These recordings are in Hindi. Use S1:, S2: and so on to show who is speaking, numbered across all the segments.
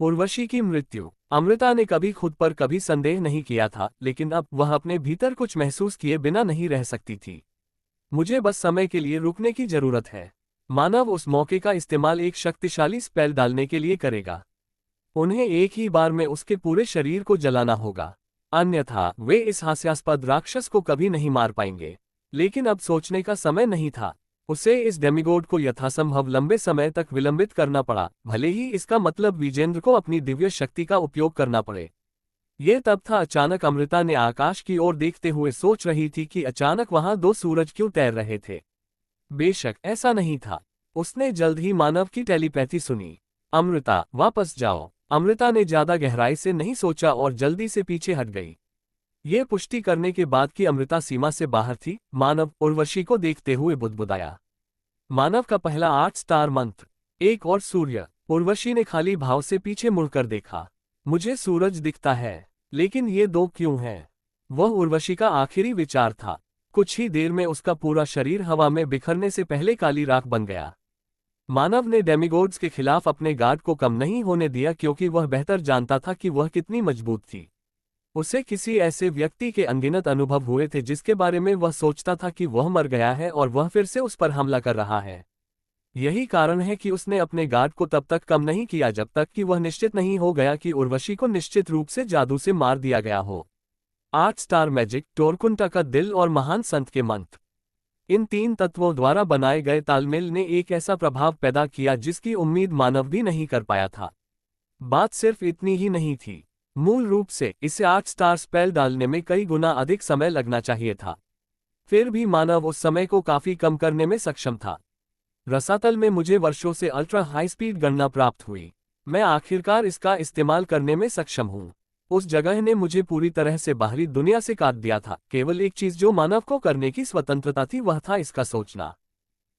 S1: उर्वशी की मृत्यु। अमृता ने कभी खुद पर कभी संदेह नहीं किया था, लेकिन अब वह अपने भीतर कुछ महसूस किए बिना नहीं रह सकती थी। मुझे बस समय के लिए रुकने की जरूरत है। मानव उस मौके का इस्तेमाल एक शक्तिशाली स्पेल डालने के लिए करेगा। उन्हें एक ही बार में उसके पूरे शरीर को जलाना होगा, अन्यथा वे इस हास्यास्पद राक्षस को कभी नहीं मार पाएंगे। लेकिन अब सोचने का समय नहीं था। उसे इस डेमिगोड को यथासंभव लंबे समय तक विलंबित करना पड़ा, भले ही इसका मतलब विजेंद्र को अपनी दिव्य शक्ति का उपयोग करना पड़े। यह तब था अचानक अमृता ने आकाश की ओर देखते हुए सोच रही थी कि अचानक वहां दो सूरज क्यों तैर रहे थे। बेशक ऐसा नहीं था। उसने जल्द ही मानव की टेलीपैथी सुनी। अमृता, वापस जाओ। अमृता ने ज्यादा गहराई से नहीं सोचा और जल्दी से पीछे हट गई। ये पुष्टि करने के बाद कि अमृता सीमा से बाहर थी, मानव उर्वशी को देखते हुए बुदबुदाया। मानव का पहला 8 स्टार मंत्र, एक और सूर्य। उर्वशी ने खाली भाव से पीछे मुड़कर देखा। मुझे सूरज दिखता है, लेकिन ये दो क्यों हैं? वह उर्वशी का आखिरी विचार था। कुछ ही देर में उसका पूरा शरीर हवा में बिखरने से पहले काली राख बन गया। मानव ने डेमिगोड्स के खिलाफ अपने गार्ड को कम नहीं होने दिया, क्योंकि वह बेहतर जानता था कि वह कितनी मजबूत थी। उसे किसी ऐसे व्यक्ति के अनगिनत अनुभव हुए थे जिसके बारे में वह सोचता था कि वह मर गया है और वह फिर से उस पर हमला कर रहा है। यही कारण है कि उसने अपने गार्ड को तब तक कम नहीं किया जब तक कि वह निश्चित नहीं हो गया कि उर्वशी को निश्चित रूप से जादू से मार दिया गया हो। 8 स्टार मैजिक, टोरकुंटा का दिल और महान संत के मंत्र। इन 3 तत्वों द्वारा बनाए गए तालमेल ने एक ऐसा प्रभाव पैदा किया जिसकी उम्मीद मानव भी नहीं कर पाया था। बात सिर्फ इतनी ही नहीं थी। मूल रूप से इसे 8 स्टार स्पेल डालने में कई गुना अधिक समय लगना चाहिए था। फिर भी मानव उस समय को काफी कम करने में सक्षम था। रसातल में मुझे वर्षों से अल्ट्रा हाई स्पीड गणना प्राप्त हुई। मैं आखिरकार इसका इस्तेमाल करने में सक्षम हूँ। उस जगह ने मुझे पूरी तरह से बाहरी दुनिया से काट दिया था। केवल एक चीज जो मानव को करने की स्वतंत्रता थी, वह था इसका सोचना।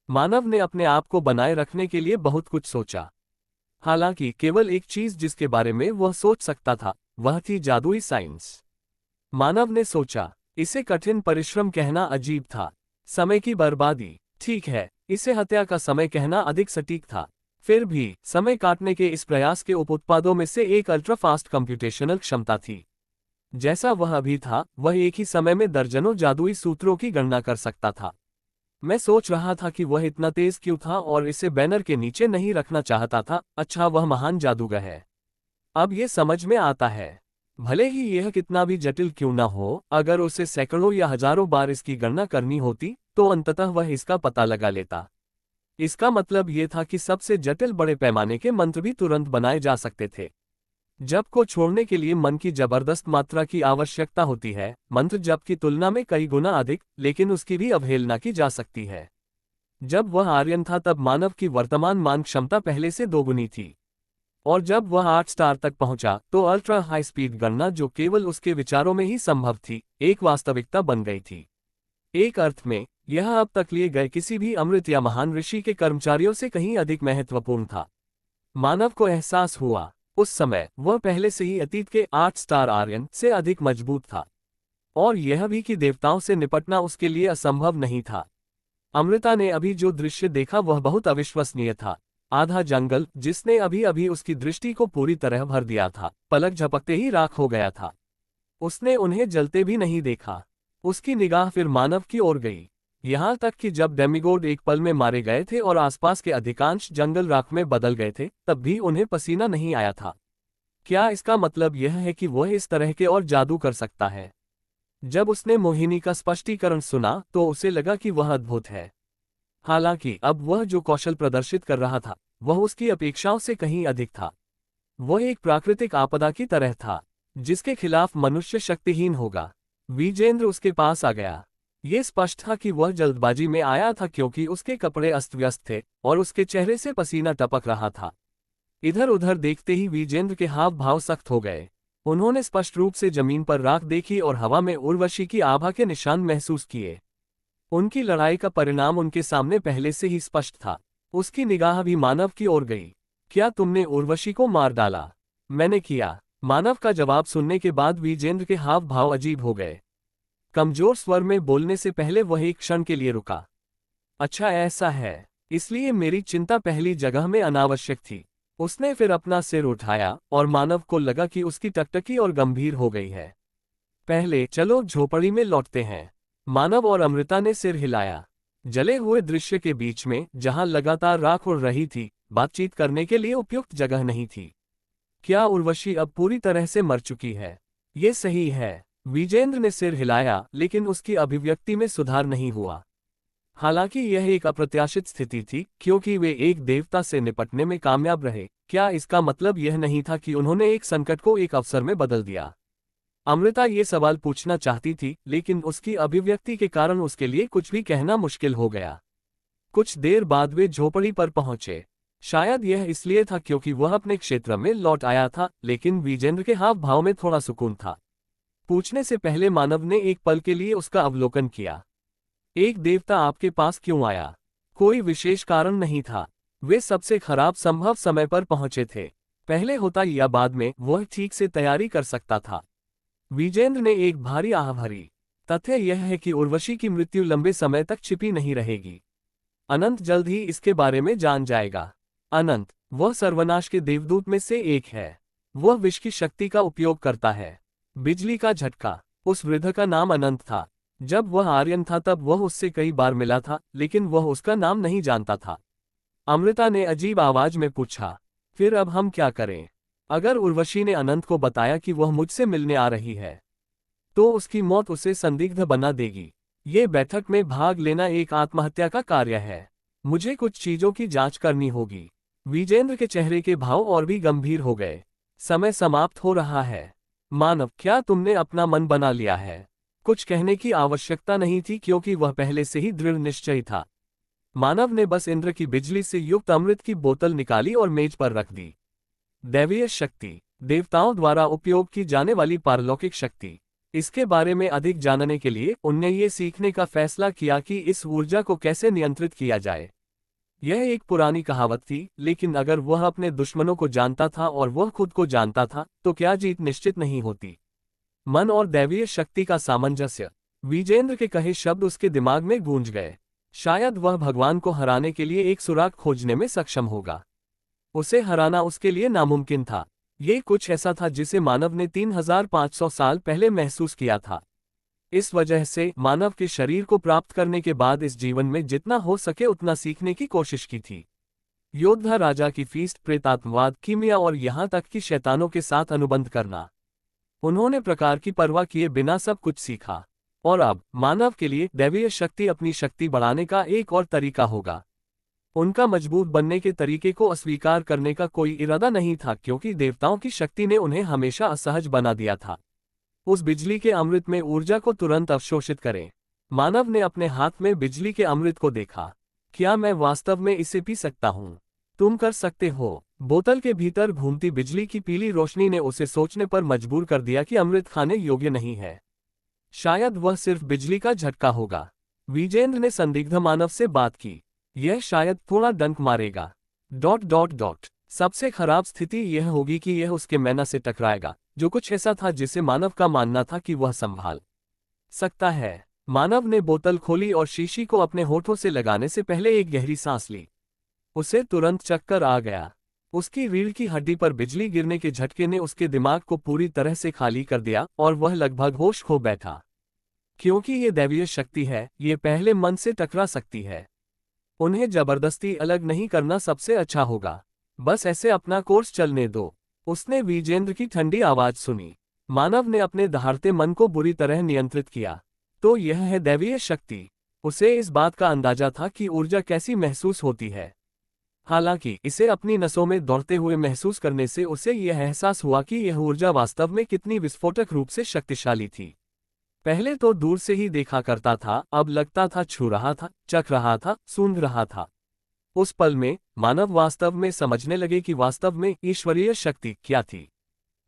S1: मानव ने अपने आप को बनाए रखने के लिए बहुत कुछ सोचा। हालांकि केवल एक चीज जिसके बारे में वह सोच सकता था, वह थी जादुई साइंस। मानव ने सोचा, इसे कठिन परिश्रम कहना अजीब था। समय की बर्बादी, ठीक है, इसे हत्या का समय कहना अधिक सटीक था। फिर भी समय काटने के इस प्रयास के उपउत्पादों में से एक अल्ट्रा फास्ट कंप्यूटेशनल क्षमता थी। जैसा वह अभी था, वह एक ही समय में दर्जनों जादुई सूत्रों की गणना कर सकता था। मैं सोच रहा था कि वह इतना तेज क्यों था और इसे बैनर के नीचे नहीं रखना चाहता था। अच्छा, वह महान जादूगर है। अब ये समझ में आता है। भले ही यह कितना भी जटिल क्यों न हो, अगर उसे सैकड़ों या हजारों बार इसकी गणना करनी होती, तो अंततः वह इसका पता लगा लेता। इसका मतलब यह था कि सबसे जटिल बड़े पैमाने के मंत्र भी तुरंत बनाए जा सकते थे। जप को छोड़ने के लिए मन की जबरदस्त मात्रा की आवश्यकता होती है, मंत्र जप की तुलना में कई गुना अधिक, लेकिन उसकी भी अवहेलना की जा सकती है। जब वह आर्यन था तब मानव की वर्तमान मान क्षमता पहले से दोगुनी थी। और जब वह 8 स्टार तक पहुंचा तो अल्ट्रा हाई स्पीड गणना, जो केवल उसके विचारों में ही संभव थी, एक वास्तविकता बन गई थी। एक अर्थ में यह अब तक लिए गए किसी भी अमृत या महान ऋषि के कर्मचारियों से कहीं अधिक महत्वपूर्ण था। मानव को एहसास हुआ, उस समय वह पहले से ही अतीत के 8 स्टार आर्यन से अधिक मजबूत था। और यह भी कि देवताओं से निपटना उसके लिए असंभव नहीं था। अमृता ने अभी जो दृश्य देखा वह बहुत अविश्वसनीय था। आधा जंगल, जिसने अभी अभी उसकी दृष्टि को पूरी तरह भर दिया था, पलक झपकते ही राख हो गया था। उसने उन्हें जलते भी नहीं देखा। उसकी निगाह फिर मानव की ओर गई। यहां तक कि जब डेमिगोड एक पल में मारे गए थे और आसपास के अधिकांश जंगल राख में बदल गए थे, तब भी उन्हें पसीना नहीं आया था। क्या इसका मतलब यह है कि वह इस तरह के और जादू कर सकता है? जब उसने मोहिनी का स्पष्टीकरण सुना तो उसे लगा कि वह अद्भुत है। हालांकि अब वह जो कौशल प्रदर्शित कर रहा था, वह उसकी अपेक्षाओं से कहीं अधिक था। वह एक प्राकृतिक आपदा की तरह था, जिसके खिलाफ मनुष्य शक्तिहीन होगा। विजेंद्र उसके पास आ गया। ये स्पष्ट था कि वह जल्दबाजी में आया था, क्योंकि उसके कपड़े अस्त व्यस्त थे और उसके चेहरे से पसीना टपक रहा था। इधर उधर देखते ही विजेंद्र के हाव भाव सख्त हो गए। उन्होंने स्पष्ट रूप से जमीन पर राख देखी और हवा में उर्वशी की आभा के निशान महसूस किए। उनकी लड़ाई का परिणाम उनके सामने पहले से ही स्पष्ट था। उसकी निगाह भी मानव की ओर गई। क्या तुमने उर्वशी को मार डाला? मैंने किया। मानव का जवाब सुनने के बाद विजेंद्र के हाव भाव अजीब हो गए। कमजोर स्वर में बोलने से पहले वह एक क्षण के लिए रुका। अच्छा, ऐसा है, इसलिए मेरी चिंता पहली जगह में अनावश्यक थी। उसने फिर अपना सिर उठाया और मानव को लगा कि उसकी टकटकी और गंभीर हो गई है। पहले चलो झोपड़ी में लौटते हैं। मानव और अमृता ने सिर हिलाया। जले हुए दृश्य के बीच में, जहां लगातार राख उड़ रही थी, बातचीत करने के लिए उपयुक्त जगह नहीं थी। क्या उर्वशी अब पूरी तरह से मर चुकी है? ये सही है। विजेंद्र ने सिर हिलाया, लेकिन उसकी अभिव्यक्ति में सुधार नहीं हुआ। हालांकि यह एक अप्रत्याशित स्थिति थी, क्योंकि वे एक देवता से निपटने में कामयाब रहे। क्या इसका मतलब यह नहीं था कि उन्होंने एक संकट को एक अवसर में बदल दिया? अमृता ये सवाल पूछना चाहती थी, लेकिन उसकी अभिव्यक्ति के कारण उसके लिए कुछ भी कहना मुश्किल हो गया। कुछ देर बाद वे झोपड़ी पर पहुंचे। शायद यह इसलिए था क्योंकि वह अपने क्षेत्र में लौट आया था, लेकिन विजेंद्र के हाव भाव में थोड़ा सुकून था। पूछने से पहले मानव ने एक पल के लिए उसका अवलोकन किया। एक देवता आपके पास क्यों आया? कोई विशेष कारण नहीं था। वे सबसे खराब संभव समय पर पहुंचे थे। पहले होता या बाद में, वह ठीक से तैयारी कर सकता था। विजेंद्र ने एक भारी आह भरी। तथ्य यह है कि उर्वशी की मृत्यु लंबे समय तक छिपी नहीं रहेगी। अनंत जल्द ही इसके बारे में जान जाएगा। अनंत, वह सर्वनाश के देवदूत में से एक है। वह विष की शक्ति का उपयोग करता है। बिजली का झटका। उस वृद्ध का नाम अनंत था। जब वह आर्यन था तब वह उससे कई बार मिला था, लेकिन वह उसका नाम नहीं जानता था। अमृता ने अजीब आवाज में पूछा, फिर अब हम क्या करें? अगर उर्वशी ने अनंत को बताया कि वह मुझसे मिलने आ रही है, तो उसकी मौत उसे संदिग्ध बना देगी। ये बैठक में भाग लेना एक आत्महत्या का कार्य है। मुझे कुछ चीजों की जांच करनी होगी। विजेंद्र के चेहरे के भाव और भी गंभीर हो गए। समय समाप्त हो रहा है। मानव, क्या तुमने अपना मन बना लिया है? कुछ कहने की आवश्यकता नहीं थी, क्योंकि वह पहले से ही दृढ़ निश्चयी था। मानव ने बस इंद्र की बिजली से युक्त अमृत की बोतल निकाली और मेज पर रख दी। दैवीय शक्ति, देवताओं द्वारा उपयोग की जाने वाली पारलौकिक शक्ति। इसके बारे में अधिक जानने के लिए उनने ये सीखने का फैसला किया कि इस ऊर्जा को कैसे नियंत्रित किया जाए। यह एक पुरानी कहावत थी, लेकिन अगर वह अपने दुश्मनों को जानता था और वह खुद को जानता था, तो क्या जीत निश्चित नहीं होती? मन और दैवीय शक्ति का सामंजस्य। विजेंद्र के कहे शब्द उसके दिमाग में गूंज गए। शायद वह भगवान को हराने के लिए एक सुराग खोजने में सक्षम होगा। उसे हराना उसके लिए नामुमकिन था। ये कुछ ऐसा था जिसे मानव ने 3500 साल पहले महसूस किया था। इस वजह से मानव के शरीर को प्राप्त करने के बाद इस जीवन में जितना हो सके उतना सीखने की कोशिश की थी। योद्धा राजा की फीस्ट, प्रेतात्मवाद, कीमिया और यहाँ तक कि शैतानों के साथ अनुबंध करना। उन्होंने प्रकार की परवाह किए बिना सब कुछ सीखा। और अब मानव के लिए दैवीय शक्ति अपनी शक्ति बढ़ाने का एक और तरीका होगा। उनका मजबूत बनने के तरीके को अस्वीकार करने का कोई इरादा नहीं था, क्योंकि देवताओं की शक्ति ने उन्हें हमेशा असहज बना दिया था। उस बिजली के अमृत में ऊर्जा को तुरंत अवशोषित करें। मानव ने अपने हाथ में बिजली के अमृत को देखा। क्या मैं वास्तव में इसे पी सकता हूँ? तुम कर सकते हो। बोतल के भीतर घूमती बिजली की पीली रोशनी ने उसे सोचने पर मजबूर कर दिया कि अमृत खाने योग्य नहीं है। शायद वह सिर्फ बिजली का झटका होगा। विजेंद्र ने संदिग्ध मानव से बात की। यह शायद थोड़ा डंक मारेगा। ... सबसे खराब स्थिति यह होगी कि यह उसके मैना से टकराएगा, जो कुछ ऐसा था जिसे मानव का मानना था कि वह संभाल सकता है। मानव ने बोतल खोली और शीशी को अपने होठों से लगाने से पहले एक गहरी सांस ली। उसे तुरंत चक्कर आ गया। उसकी रीढ़ की हड्डी पर बिजली गिरने के झटके ने उसके दिमाग को पूरी तरह से खाली कर दिया और वह लगभग होश खो बैठा। क्योंकि ये दैवीय शक्ति है, ये पहले मन से टकरा सकती है। उन्हें जबरदस्ती अलग नहीं करना सबसे अच्छा होगा। बस ऐसे अपना कोर्स चलने दो। उसने विजेंद्र की ठंडी आवाज सुनी। मानव ने अपने दहाड़ते मन को बुरी तरह नियंत्रित किया। तो यह है दैवीय शक्ति। उसे इस बात का अंदाजा था कि ऊर्जा कैसी महसूस होती है। हालांकि इसे अपनी नसों में दौड़ते हुए महसूस करने से उसे यह एहसास हुआ कि यह ऊर्जा वास्तव में कितनी विस्फोटक रूप से शक्तिशाली थी। पहले तो दूर से ही देखा करता था, अब लगता था छू रहा था, चख रहा था, सूंघ रहा था। उस पल में मानव वास्तव में समझने लगे कि वास्तव में ईश्वरीय शक्ति क्या थी।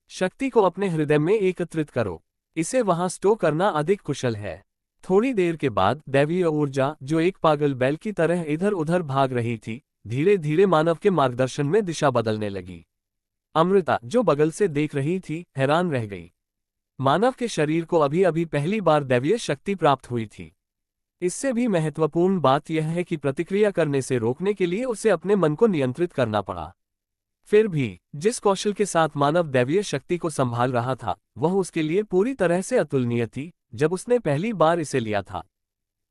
S1: शक्ति को अपने हृदय में एकत्रित करो। इसे वहां स्टोर करना अधिक कुशल है। थोड़ी देर के बाद दैवीय ऊर्जा, जो एक पागल बैल की तरह इधर उधर भाग रही थी, धीरे धीरे मानव के मार्गदर्शन में दिशा बदलने लगी। अमृता, जो बगल से देख रही थी, हैरान रह गई। मानव के शरीर को अभी अभी पहली बार दैवीय शक्ति प्राप्त हुई थी। इससे भी महत्वपूर्ण बात यह है कि प्रतिक्रिया करने से रोकने के लिए उसे अपने मन को नियंत्रित करना पड़ा। फिर भी जिस कौशल के साथ मानव दैवीय शक्ति को संभाल रहा था वह उसके लिए पूरी तरह से अतुलनीय थी। जब उसने पहली बार इसे लिया था,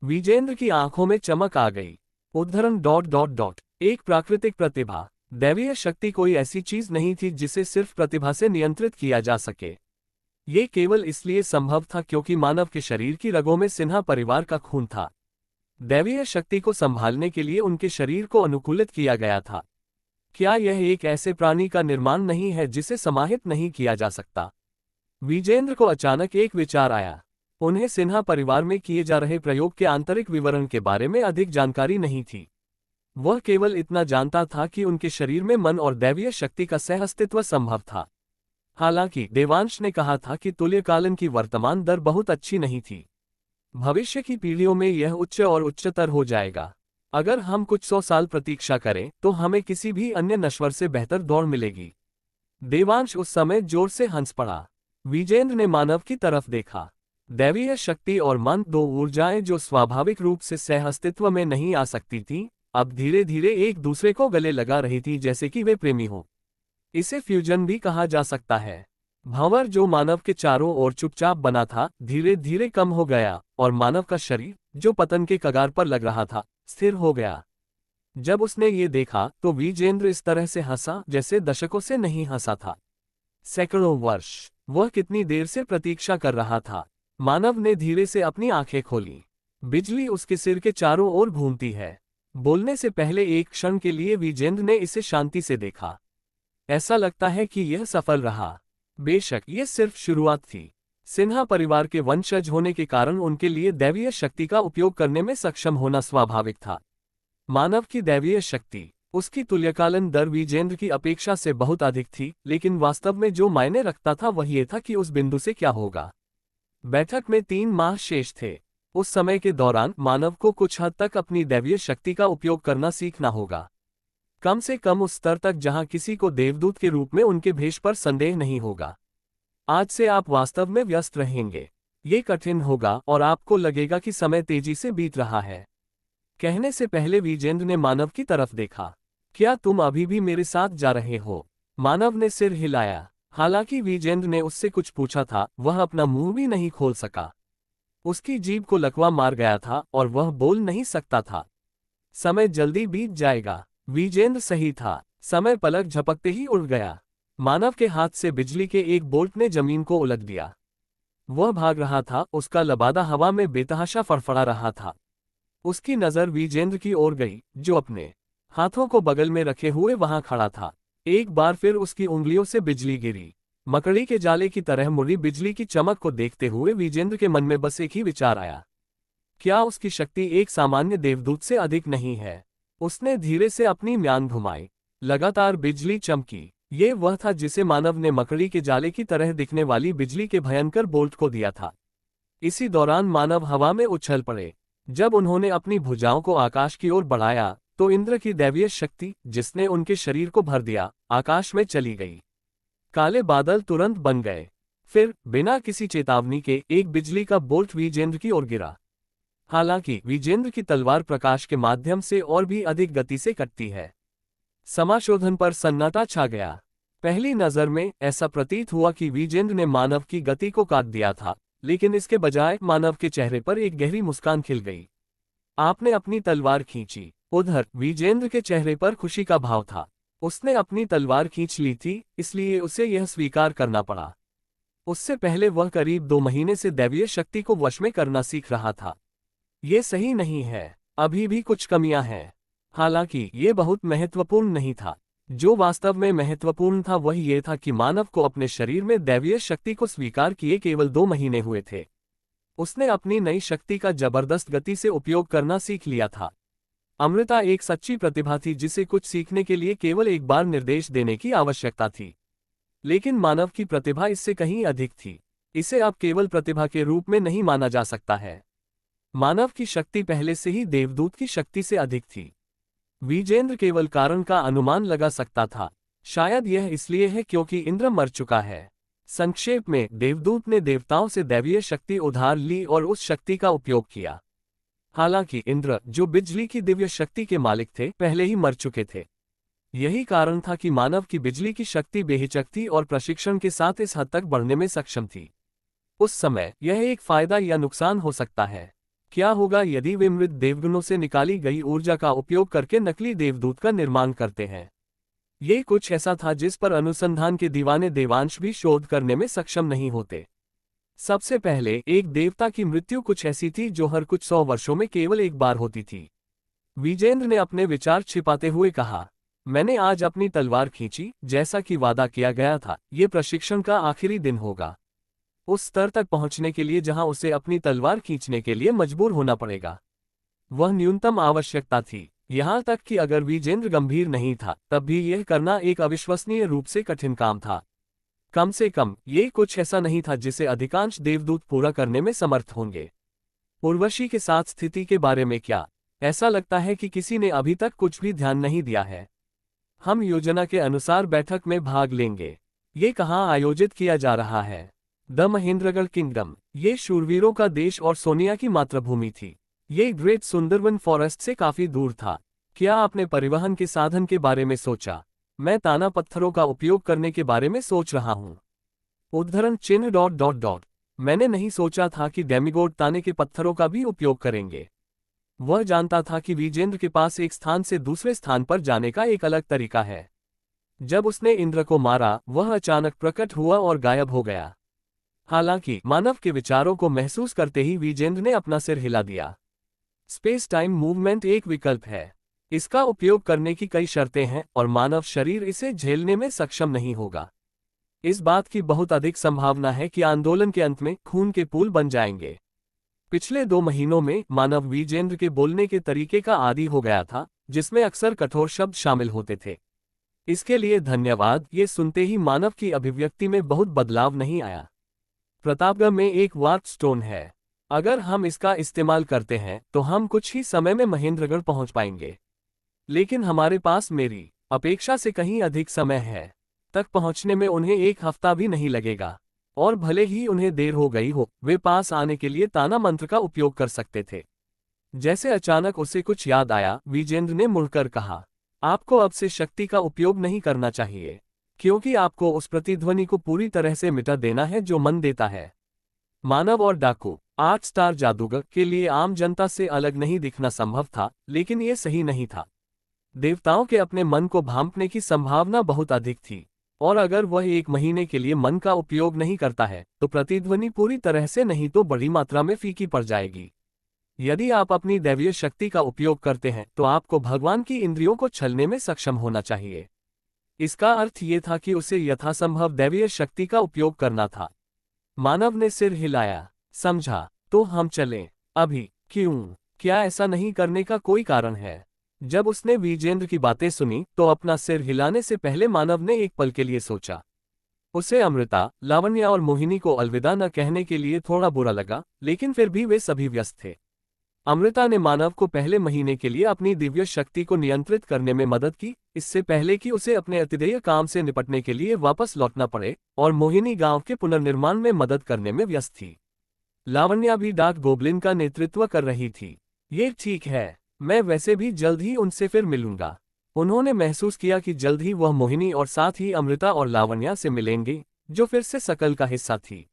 S1: विजेंद्र की आंखों में चमक आ गई। उद्धरण। एक प्राकृतिक प्रतिभा। दैवीय शक्ति कोई ऐसी चीज नहीं थी जिसे सिर्फ प्रतिभा से नियंत्रित किया जा सके। ये केवल इसलिए संभव था क्योंकि मानव के शरीर की रगों में सिन्हा परिवार का खून था। दैवीय शक्ति को संभालने के लिए उनके शरीर को अनुकूलित किया गया था। क्या यह एक ऐसे प्राणी का निर्माण नहीं है जिसे समाहित नहीं किया जा सकता? विजेंद्र को अचानक एक विचार आया। उन्हें सिन्हा परिवार में किए जा रहे प्रयोग के आंतरिक विवरण के बारे में अधिक जानकारी नहीं थी। वह केवल इतना जानता था कि उनके शरीर में मन और दैवीय शक्ति का सहअस्तित्व संभव था। हालांकि देवांश ने कहा था कि तुल्यकालन की वर्तमान दर बहुत अच्छी नहीं थी। भविष्य की पीढ़ियों में यह उच्च और उच्चतर हो जाएगा। अगर हम कुछ 100 साल प्रतीक्षा करें तो हमें किसी भी अन्य नश्वर से बेहतर दौड़ मिलेगी। देवांश उस समय जोर से हंस पड़ा। विजेंद्र ने मानव की तरफ देखा। दैवीय शक्ति और मन, दो ऊर्जाएं जो स्वाभाविक रूप से सहअस्तित्व में नहीं आ सकती थीं, अब धीरे धीरे एक दूसरे को गले लगा रही थी जैसे कि वे प्रेमी हों। इसे फ्यूजन भी कहा जा सकता है। भंवर जो मानव के चारों ओर चुपचाप बना था, धीरे धीरे कम हो गया और मानव का शरीर, जो पतन के कगार पर लग रहा था, स्थिर हो गया। जब उसने ये देखा तो विजेंद्र इस तरह से हंसा जैसे दशकों से नहीं हंसा था। सैकड़ों वर्ष वह कितनी देर से प्रतीक्षा कर रहा था। मानव ने धीरे से अपनी आंखें खोली। बिजली उसके सिर के चारों ओर घूमती है। बोलने से पहले एक क्षण के लिए विजेंद्र ने इसे शांति से देखा। ऐसा लगता है कि यह सफल रहा। बेशक यह सिर्फ शुरुआत थी। सिन्हा परिवार के वंशज होने के कारण उनके लिए दैवीय शक्ति का उपयोग करने में सक्षम होना स्वाभाविक था। मानव की दैवीय शक्ति, उसकी तुल्यकालन दर विजेंद्र की अपेक्षा से बहुत अधिक थी, लेकिन वास्तव में जो मायने रखता था वह ये था कि उस बिंदु से क्या होगा। बैठक में 3 माह शेष थे। उस समय के दौरान मानव को कुछ हद तक अपनी दैवीय शक्ति का उपयोग करना सीखना होगा। कम से कम उस स्तर तक जहां किसी को देवदूत के रूप में उनके भेष पर संदेह नहीं होगा। आज से आप वास्तव में व्यस्त रहेंगे। ये कठिन होगा और आपको लगेगा कि समय तेजी से बीत रहा है। कहने से पहले विजेंद्र ने मानव की तरफ देखा। क्या तुम अभी भी मेरे साथ जा रहे हो? मानव ने सिर हिलाया। हालांकि विजेंद्र ने उससे कुछ पूछा था, वह अपना मुंह भी नहीं खोल सका। उसकी जीभ को लकवा मार गया था और वह बोल नहीं सकता था। समय जल्दी बीत जाएगा। विजेंद्र सही था। समय पलक झपकते ही उड़ गया। मानव के हाथ से बिजली के एक बोल्ट ने जमीन को उलट दिया। वह भाग रहा था, उसका लबादा हवा में बेतहाशा फड़फड़ा रहा था। उसकी नजर विजेंद्र की ओर गई, जो अपने हाथों को बगल में रखे हुए वहां खड़ा था। एक बार फिर उसकी उंगलियों से बिजली गिरी। मकड़ी के जाले की तरह मुड़ी बिजली की चमक को देखते हुए विजेंद्र के मन में बस एक ही विचार आया। क्या उसकी शक्ति एक सामान्य देवदूत से अधिक नहीं है? उसने धीरे से अपनी म्यान घुमाई। लगातार बिजली चमकी। ये वह था जिसे मानव ने मकड़ी के जाले की तरह दिखने वाली बिजली के भयंकर बोल्ट को दिया था। इसी दौरान मानव हवा में उछल पड़े। जब उन्होंने अपनी भुजाओं को आकाश की ओर बढ़ाया तो इंद्र की दैवीय शक्ति, जिसने उनके शरीर को भर दिया, आकाश में चली गई। काले बादल तुरंत बन गए। फिर बिना किसी चेतावनी के एक बिजली का बोल्ट विजेंद्र की ओर गिरा। हालांकि विजेंद्र की तलवार प्रकाश के माध्यम से और भी अधिक गति से कटती है। समाशोधन पर सन्नाटा छा गया। पहली नजर में ऐसा प्रतीत हुआ कि विजेंद्र ने मानव की गति को काट दिया था, लेकिन इसके बजाय मानव के चेहरे पर एक गहरी मुस्कान खिल गई। आपने अपनी तलवार खींची। उधर विजेंद्र के चेहरे पर खुशी का भाव था। उसने अपनी तलवार खींच ली थी, इसलिए उसे यह स्वीकार करना पड़ा। उससे पहले वह करीब 2 महीने से दैवीय शक्ति को वश में करना सीख रहा था। ये सही नहीं है, अभी भी कुछ कमियां हैं। हालांकि ये बहुत महत्वपूर्ण नहीं था। जो वास्तव में महत्वपूर्ण था वह ये था कि मानव को अपने शरीर में दैवीय शक्ति को स्वीकार किए केवल 2 महीने हुए थे। उसने अपनी नई शक्ति का जबरदस्त गति से उपयोग करना सीख लिया था। अमृता एक सच्ची प्रतिभा थी जिसे कुछ सीखने के लिए केवल एक बार निर्देश देने की आवश्यकता थी। लेकिन मानव की प्रतिभा इससे कहीं अधिक थी। इसे अब केवल प्रतिभा के रूप में नहीं माना जा सकता है। मानव की शक्ति पहले से ही देवदूत की शक्ति से अधिक थी। विजेंद्र केवल कारण का अनुमान लगा सकता था। शायद यह इसलिए है क्योंकि इंद्र मर चुका है। संक्षेप में, देवदूत ने देवताओं से दैवीय शक्ति उधार ली और उस शक्ति का उपयोग किया। हालांकि इंद्र, जो बिजली की दिव्य शक्ति के मालिक थे, पहले ही मर चुके थे। यही कारण था कि मानव की बिजली की शक्ति बेहिचक थी और प्रशिक्षण के साथ इस हद तक बढ़ने में सक्षम थी। उस समय यह एक फायदा या नुकसान हो सकता है। क्या होगा यदि वे मृत देवगुणों से निकाली गई ऊर्जा का उपयोग करके नकली देवदूत का निर्माण करते हैं? ये कुछ ऐसा था जिस पर अनुसंधान के दीवाने देवांश भी शोध करने में सक्षम नहीं होते। सबसे पहले, एक देवता की मृत्यु कुछ ऐसी थी जो हर कुछ 100 वर्षों में केवल एक बार होती थी। विजेंद्र ने अपने विचार छिपाते हुए कहा, मैंने आज अपनी तलवार खींची, जैसा कि वादा किया गया था, ये प्रशिक्षण का आखिरी दिन होगा। उस स्तर तक पहुंचने के लिए जहां उसे अपनी तलवार खींचने के लिए मजबूर होना पड़ेगा। वह न्यूनतम आवश्यकता थी। यहां तक कि अगर विजेंद्र गंभीर नहीं था, तब भी यह करना एक अविश्वसनीय रूप से कठिन काम था। कम से कम, ये कुछ ऐसा नहीं था जिसे अधिकांश देवदूत पूरा करने में समर्थ होंगे। उर्वशी के साथ स्थिति के बारे में क्या? ऐसा लगता है कि किसी ने अभी तक कुछ भी ध्यान नहीं दिया है। हम योजना के अनुसार बैठक में भाग लेंगे। ये कहाँ आयोजित किया जा रहा है? The Mahendragarh kingdom. ये शूरवीरों का देश और सोनिया की मातृभूमि थी। ये ग्रेट सुंदरवन फॉरेस्ट से काफी दूर था। क्या आपने परिवहन के साधन के बारे में सोचा? मैं ताना पत्थरों का उपयोग करने के बारे में सोच रहा हूँ। उद्धरण चिन्ह ... मैंने नहीं सोचा था कि डेमिगोड ताने के पत्थरों का भी उपयोग करेंगे। वह जानता था कि विजेंद्र के पास एक स्थान से दूसरे स्थान पर जाने का एक अलग तरीका है। जब उसने इंद्र को मारा, वह अचानक प्रकट हुआ और गायब हो गया। हालांकि मानव के विचारों को महसूस करते ही विजेंद्र ने अपना सिर हिला दिया। स्पेस टाइम मूवमेंट एक विकल्प है। इसका उपयोग करने की कई शर्तें हैं और मानव शरीर इसे झेलने में सक्षम नहीं होगा। इस बात की बहुत अधिक संभावना है कि आंदोलन के अंत में खून के पूल बन जाएंगे। पिछले 2 महीनों में मानव विजेंद्र के बोलने के तरीके का आदी हो गया था, जिसमें अक्सर कठोर शब्द शामिल होते थे। इसके लिए धन्यवाद। ये सुनते ही मानव की अभिव्यक्ति में बहुत बदलाव नहीं आया। प्रतापगढ़ में एक वार्प स्टोन है। अगर हम इसका इस्तेमाल करते हैं तो हम कुछ ही समय में महेंद्रगढ़ पहुंच पाएंगे। लेकिन हमारे पास मेरी अपेक्षा से कहीं अधिक समय है। तक पहुंचने में उन्हें 1 हफ्ता भी नहीं लगेगा। और भले ही उन्हें देर हो गई हो, वे पास आने के लिए ताना मंत्र का उपयोग कर सकते थे। जैसे अचानक उसे कुछ याद आया, विजेंद्र ने मुड़कर कहा, आपको अब से शक्ति का उपयोग नहीं करना चाहिए, क्योंकि आपको उस प्रतिध्वनि को पूरी तरह से मिटा देना है जो मन देता है। मानव और डाकू 8 स्टार जादूगर के लिए आम जनता से अलग नहीं दिखना संभव था, लेकिन ये सही नहीं था। देवताओं के अपने मन को भांपने की संभावना बहुत अधिक थी, और अगर वह 1 महीने के लिए मन का उपयोग नहीं करता है, तो प्रतिध्वनि पूरी तरह से नहीं तो बड़ी मात्रा में फीकी पड़ जाएगी। यदि आप अपनी दैवीय शक्ति का उपयोग करते हैं, तो आपको भगवान की इंद्रियों को छलने में सक्षम होना चाहिए। इसका अर्थ ये था कि उसे यथासंभव दैवीय शक्ति का उपयोग करना था। मानव ने सिर हिलाया। समझा, तो हम चलें। अभी? क्यों? क्या ऐसा नहीं करने का कोई कारण है? जब उसने विजेंद्र की बातें सुनी, तो अपना सिर हिलाने से पहले मानव ने एक पल के लिए सोचा। उसे अमृता, लावण्या और मोहिनी को अलविदा न कहने के लिए थोड़ा बुरा लगा, लेकिन फिर भी वे सभी व्यस्त थे। अमृता ने मानव को पहले महीने के लिए अपनी दिव्य शक्ति को नियंत्रित करने में मदद की, इससे पहले कि उसे अपने अतिदेय काम से निपटने के लिए वापस लौटना पड़े, और मोहिनी गांव के पुनर्निर्माण में मदद करने में व्यस्त थी। लावण्या भी डाक गोब्लिन का नेतृत्व कर रही थी। ये ठीक है, मैं वैसे भी जल्द ही उनसे फिर मिलूंगा। उन्होंने महसूस किया कि जल्द ही वह मोहिनी और साथ ही अमृता और लावण्या से मिलेंगे, जो फिर से सकल का हिस्सा थी।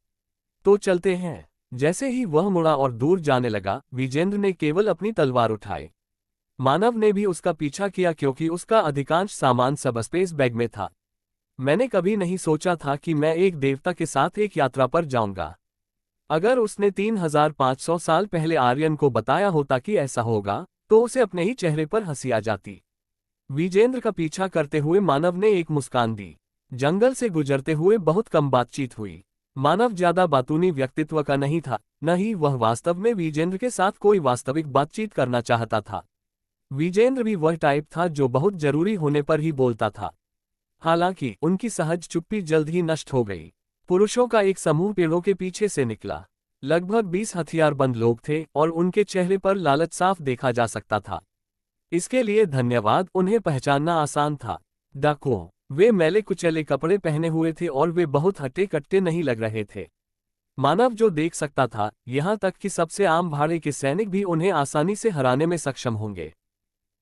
S1: तो चलते हैं। जैसे ही वह मुड़ा और दूर जाने लगा, विजेंद्र ने केवल अपनी तलवार उठाई। मानव ने भी उसका पीछा किया क्योंकि उसका अधिकांश सामान सब स्पेस बैग में था। मैंने कभी नहीं सोचा था कि मैं एक देवता के साथ एक यात्रा पर जाऊंगा। अगर उसने 3500 साल पहले आर्यन को बताया होता कि ऐसा होगा, तो उसे अपने ही चेहरे पर हंसी आ जाती। विजेंद्र का पीछा करते हुए मानव ने एक मुस्कान दी। जंगल से गुजरते हुए बहुत कम बातचीत हुई। मानव ज्यादा बातूनी व्यक्तित्व का नहीं था, न ही वह वास्तव में विजेंद्र के साथ कोई वास्तविक बातचीत करना चाहता था। विजेंद्र भी वह टाइप था जो बहुत जरूरी होने पर ही बोलता था। हालांकि उनकी सहज चुप्पी जल्द ही नष्ट हो गई। पुरुषों का एक समूह पेड़ों के पीछे से निकला। लगभग 20 हथियारबंद लोग थे और उनके चेहरे पर लालच साफ देखा जा सकता था। इसके लिए धन्यवाद, उन्हें पहचानना आसान था। डाकुओं। वे मैले कुचैले कपड़े पहने हुए थे और वे बहुत हट्टे कट्टे नहीं लग रहे थे। मानव जो देख सकता था, यहाँ तक कि सबसे आम भाड़े के सैनिक भी उन्हें आसानी से हराने में सक्षम होंगे।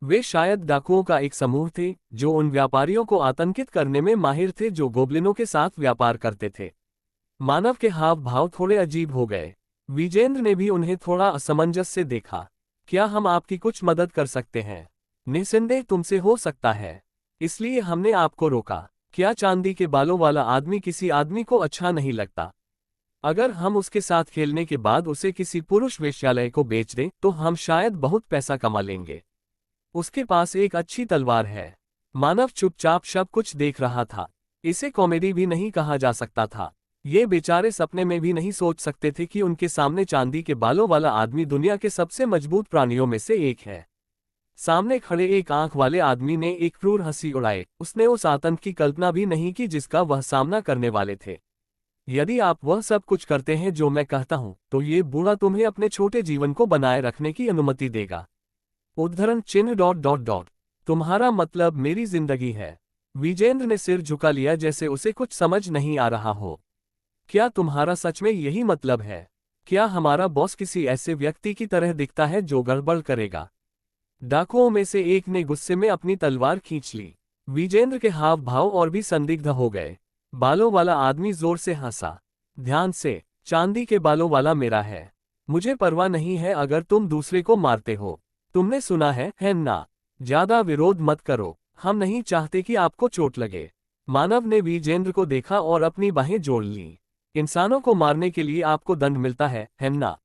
S1: वे शायद डाकुओं का एक समूह थे जो उन व्यापारियों को आतंकित करने में माहिर थे जो गोब्लिनों के साथ व्यापार करते थे। मानव के हाव भाव थोड़े अजीब हो गए। विजेंद्र ने भी उन्हें थोड़ा असमंजस से देखा। क्या हम आपकी कुछ मदद कर सकते हैं? निस्संदेह तुमसे हो सकता है, इसलिए हमने आपको रोका। क्या चांदी के बालों वाला आदमी किसी आदमी को अच्छा नहीं लगता? अगर हम उसके साथ खेलने के बाद उसे किसी पुरुष वेश्यालय को बेच दें तो हम शायद बहुत पैसा कमा लेंगे। उसके पास एक अच्छी तलवार है। मानव चुपचाप सब कुछ देख रहा था। इसे कॉमेडी भी नहीं कहा जा सकता था। ये बेचारे सपने में भी नहीं सोच सकते थे कि उनके सामने चांदी के बालों वाला आदमी दुनिया के सबसे मजबूत प्राणियों में से एक है। सामने खड़े एक आंख वाले आदमी ने एक क्रूर हंसी उड़ाई। उसने उस आतंक की कल्पना भी नहीं की जिसका वह सामना करने वाले थे। यदि आप वह सब कुछ करते हैं जो मैं कहता हूं, तो ये बूढ़ा तुम्हें अपने छोटे जीवन को बनाए रखने की अनुमति देगा। उद्धरण चिन्ह डॉट डॉट डॉट। तुम्हारा मतलब मेरी जिंदगी है। विजेंद्र ने सिर झुका लिया जैसे उसे कुछ समझ नहीं आ रहा हो। क्या तुम्हारा सच में यही मतलब है? क्या हमारा बॉस किसी ऐसे व्यक्ति की तरह दिखता है जो गड़बड़ करेगा? डाकुओं में से एक ने गुस्से में अपनी तलवार खींच ली। विजेंद्र के हाव भाव और भी संदिग्ध हो गए। बालों वाला आदमी जोर से हंसा। ध्यान से, चांदी के बालों वाला मेरा है। मुझे परवाह नहीं है अगर तुम दूसरे को मारते हो। तुमने सुना है ना? ज्यादा विरोध मत करो, हम नहीं चाहते कि आपको चोट लगे। मानव ने विजेंद्र को देखा और अपनी बाहें जोड़ ली। इंसानों को मारने के लिए आपको दंड मिलता है ना?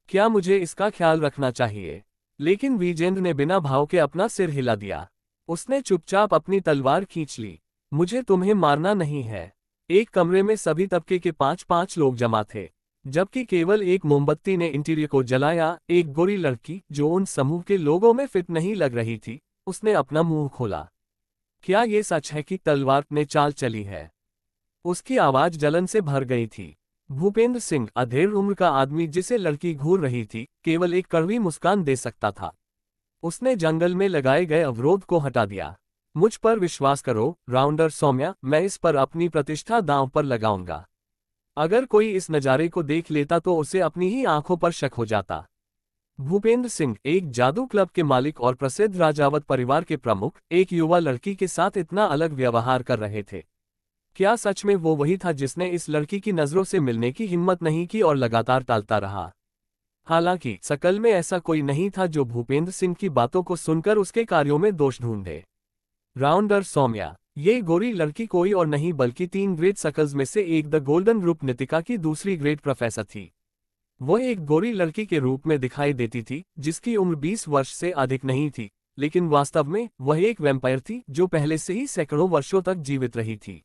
S1: क्या मुझे इसका ख्याल रखना चाहिए? लेकिन विजेंद्र ने बिना भाव के अपना सिर हिला दिया। उसने चुपचाप अपनी तलवार खींच ली। मुझे तुम्हें मारना नहीं है। एक कमरे में सभी तबके के 5-5 लोग जमा थे, जबकि केवल एक मोमबत्ती ने इंटीरियर को जलाया। एक गोरी लड़की जो उन समूह के लोगों में फिट नहीं लग रही थी, उसने अपना मुंह खोला। क्या ये सच है कि तलवार ने चाल चली है? उसकी आवाज जलन से भर गई थी। भूपेंद्र सिंह, अधेड़ उम्र का आदमी जिसे लड़की घूर रही थी, केवल एक कड़वी मुस्कान दे सकता था। उसने जंगल में लगाए गए अवरोध को हटा दिया। मुझ पर विश्वास करो राउंडर सौम्या, मैं इस पर अपनी प्रतिष्ठा दांव पर लगाऊंगा। अगर कोई इस नज़ारे को देख लेता तो उसे अपनी ही आंखों पर शक हो जाता। भूपेंद्र सिंह, एक जादू क्लब के मालिक और प्रसिद्ध राजावत परिवार के प्रमुख, एक युवा लड़की के साथ इतना अलग व्यवहार कर रहे थे। क्या सच में वो वही था जिसने इस लड़की की नजरों से मिलने की हिम्मत नहीं की और लगातार टालता रहा? हालांकि सकल में ऐसा कोई नहीं था जो भूपेंद्र सिंह की बातों को सुनकर उसके कार्यों में दोष ढूंढे। राउंडर सौम्या, ये गोरी लड़की कोई और नहीं बल्कि 3 ग्रेट सकल्स में से एक द गोल्डन रूप नितिका की दूसरी ग्रेट प्रोफेसर थी। वह एक गोरी लड़की के रूप में दिखाई देती थी जिसकी उम्र 20 वर्ष से अधिक नहीं थी, लेकिन वास्तव में वह एक वैम्पायर थी जो पहले से ही सैकड़ों वर्षों तक जीवित रही थी।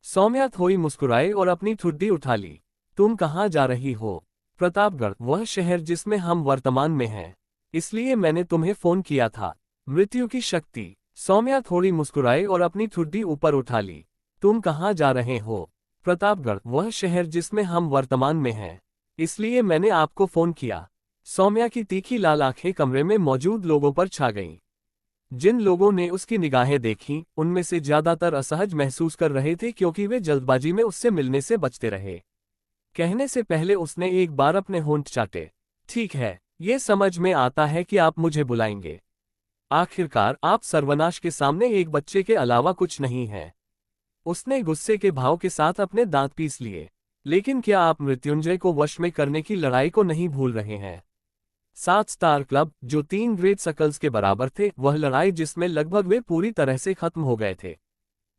S1: सौम्या थोड़ी मुस्कुराई और अपनी ठुड्डी उठा ली। तुम कहाँ जा रही हो? प्रतापगढ़, वह शहर जिसमें हम वर्तमान में हैं। इसलिए मैंने तुम्हें फोन किया था। मृत्यु की शक्ति। सौम्या थोड़ी मुस्कुराई और अपनी ठुड्डी ऊपर उठा ली। तुम कहाँ जा रहे हो? प्रतापगढ़, वह शहर जिसमें हम वर्तमान में हैं। इसलिए मैंने आपको फोन किया। सौम्या की तीखी लाल आंखें कमरे में मौजूद लोगों पर छा गईं। जिन लोगों ने उसकी निगाहें देखीं, उनमें से ज्यादातर असहज महसूस कर रहे थे क्योंकि वे जल्दबाजी में उससे मिलने से बचते रहे। कहने से पहले उसने एक बार अपने होंठ चाटे। ठीक है, ये समझ में आता है कि आप मुझे बुलाएंगे। आखिरकार आप सर्वनाश के सामने एक बच्चे के अलावा कुछ नहीं है। उसने गुस्से के भाव के साथ अपने दांत पीस लिए। लेकिन क्या आप मृत्युंजय को वश में करने की लड़ाई को नहीं भूल रहे हैं? 7 स्टार क्लब, जो 3 ग्रेट सकल्स के बराबर थे, वह लड़ाई जिसमें लगभग वे पूरी तरह से खत्म हो गए थे।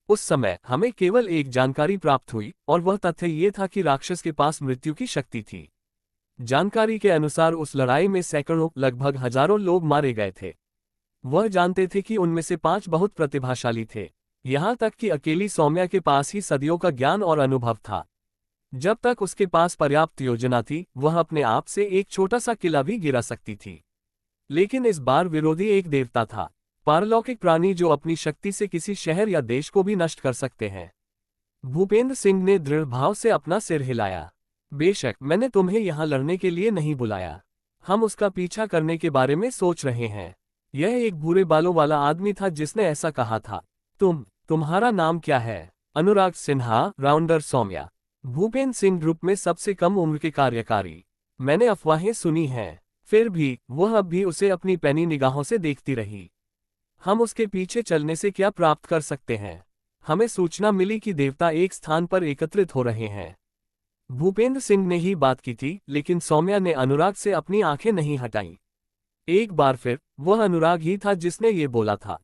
S1: उस समय हमें केवल एक जानकारी प्राप्त हुई और वह तथ्य ये था कि राक्षस के पास मृत्यु की शक्ति थी। जानकारी के अनुसार उस लड़ाई में सैकड़ों, लगभग हजारों लोग मारे गए थे। वह जानते थे कि उनमें से 5 बहुत प्रतिभाशाली थे, यहाँ तक कि अकेली सौम्या के पास ही सदियों का ज्ञान और अनुभव था। जब तक उसके पास पर्याप्त योजना थी, वह अपने आप से एक छोटा सा किला भी गिरा सकती थी। लेकिन इस बार विरोधी एक देवता था, पारलौकिक प्राणी जो अपनी शक्ति से किसी शहर या देश को भी नष्ट कर सकते हैं। भूपेंद्र सिंह ने दृढ़ भाव से अपना सिर हिलाया। बेशक मैंने तुम्हें यहाँ लड़ने के लिए नहीं बुलाया। हम उसका पीछा करने के बारे में सोच रहे हैं। यह एक भूरे बालों वाला आदमी था जिसने ऐसा कहा था। तुम्हारा नाम क्या है? अनुराग सिन्हा, राउंडर सौम्या। भूपेंद्र सिंह ग्रुप में सबसे कम उम्र के कार्यकारी। मैंने अफवाहें सुनी हैं। फिर भी वह अब भी उसे अपनी पैनी निगाहों से देखती रही। हम उसके पीछे चलने से क्या प्राप्त कर सकते हैं? हमें सूचना मिली कि देवता एक स्थान पर एकत्रित हो रहे हैं। भूपेंद्र सिंह ने ही बात की थी, लेकिन सौम्या ने अनुराग से अपनी आंखें नहीं हटाईं। एक बार फिर वह अनुराग ही था जिसने ये बोला था।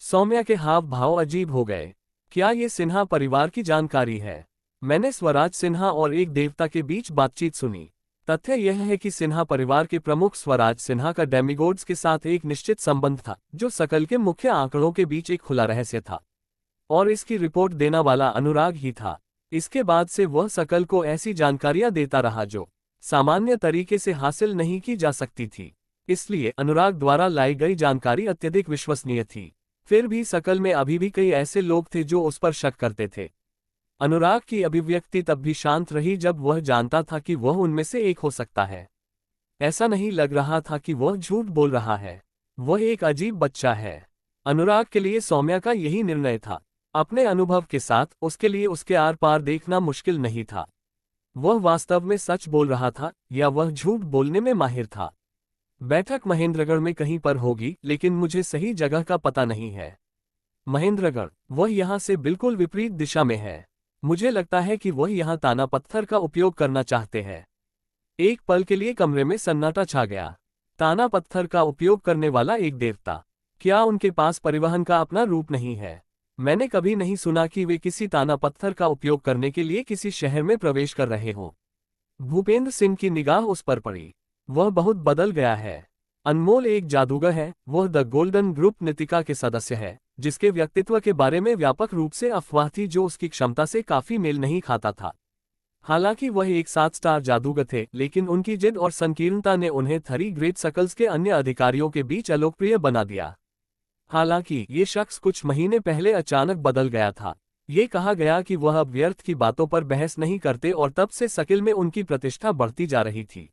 S1: सौम्या के हाव भाव अजीब हो गए। क्या ये सिन्हा परिवार की जानकारी है? मैंने स्वराज सिन्हा और एक देवता के बीच बातचीत सुनी। तथ्य यह है कि सिन्हा परिवार के प्रमुख स्वराज सिन्हा का डेमिगोड्स के साथ एक निश्चित संबंध था, जो सकल के मुख्य आंकड़ों के बीच एक खुला रहस्य था। और इसकी रिपोर्ट देने वाला अनुराग ही था। इसके बाद से वह सकल को ऐसी जानकारियां देता रहा जो सामान्य तरीके से हासिल नहीं की जा सकती थी। इसलिए अनुराग द्वारा लाई गई जानकारी अत्यधिक विश्वसनीय थी। फिर भी सकल में अभी भी कई ऐसे लोग थे जो उस पर शक करते थे। अनुराग की अभिव्यक्ति तब भी शांत रही जब वह जानता था कि वह उनमें से एक हो सकता है। ऐसा नहीं लग रहा था कि वह झूठ बोल रहा है। वह एक अजीब बच्चा है। अनुराग के लिए सौम्या का यही निर्णय था। अपने अनुभव के साथ उसके लिए उसके आर पार देखना मुश्किल नहीं था। वह वास्तव में सच बोल रहा था या वह झूठ बोलने में माहिर था। बैठक महेंद्रगढ़ में कहीं पर होगी, लेकिन मुझे सही जगह का पता नहीं है। महेंद्रगढ़, वह यहाँ से बिल्कुल विपरीत दिशा में है। मुझे लगता है कि वह यहाँ ताना पत्थर का उपयोग करना चाहते हैं। एक पल के लिए कमरे में सन्नाटा छा गया। ताना पत्थर का उपयोग करने वाला एक देवता, क्या उनके पास परिवहन का अपना रूप नहीं है? मैंने कभी नहीं सुना कि वे किसी ताना पत्थर का उपयोग करने के लिए किसी शहर में प्रवेश कर रहे हों। भूपेंद्र सिंह की निगाह उस पर पड़ी। वह बहुत बदल गया है। अनमोल एक जादूगर है। वह द गोल्डन ग्रुप नीतिका के सदस्य है, जिसके व्यक्तित्व के बारे में व्यापक रूप से अफवाह थी जो उसकी क्षमता से काफी मेल नहीं खाता था। हालांकि वह एक 7 स्टार जादूगर थे, लेकिन उनकी जिद और संकीर्णता ने उन्हें थरी ग्रेट सकल्स के अन्य अधिकारियों के बीच अलोकप्रिय बना दिया। हालांकि ये शख्स कुछ महीने पहले अचानक बदल गया था। ये कहा गया कि वह अब व्यर्थ की बातों पर बहस नहीं करते और तब से सकिल में उनकी प्रतिष्ठा बढ़ती जा रही थी।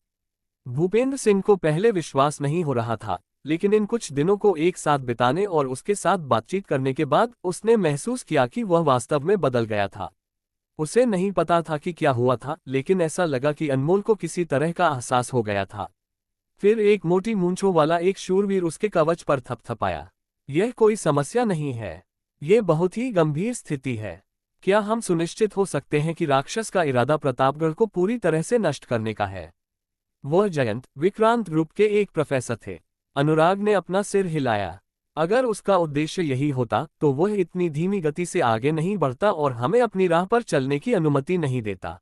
S1: भूपेंद्र सिंह को पहले विश्वास नहीं हो रहा था, लेकिन इन कुछ दिनों को एक साथ बिताने और उसके साथ बातचीत करने के बाद उसने महसूस किया कि वह वास्तव में बदल गया था। उसे नहीं पता था कि क्या हुआ था, लेकिन ऐसा लगा कि अनमोल को किसी तरह का एहसास हो गया था। फिर एक मोटी मूंछों वाला एक शूरवीर उसके कवच पर थपथपाया। यह कोई समस्या नहीं है। यह बहुत ही गंभीर स्थिति है। क्या हम सुनिश्चित हो सकते हैं कि राक्षस का इरादा प्रतापगढ़ को पूरी तरह से नष्ट करने का है? वह जयंत विक्रांत ग्रुप के एक प्रोफेसर थे। अनुराग ने अपना सिर हिलाया। अगर उसका उद्देश्य यही होता तो वह इतनी धीमी गति से आगे नहीं बढ़ता और हमें अपनी राह पर चलने की अनुमति नहीं देता।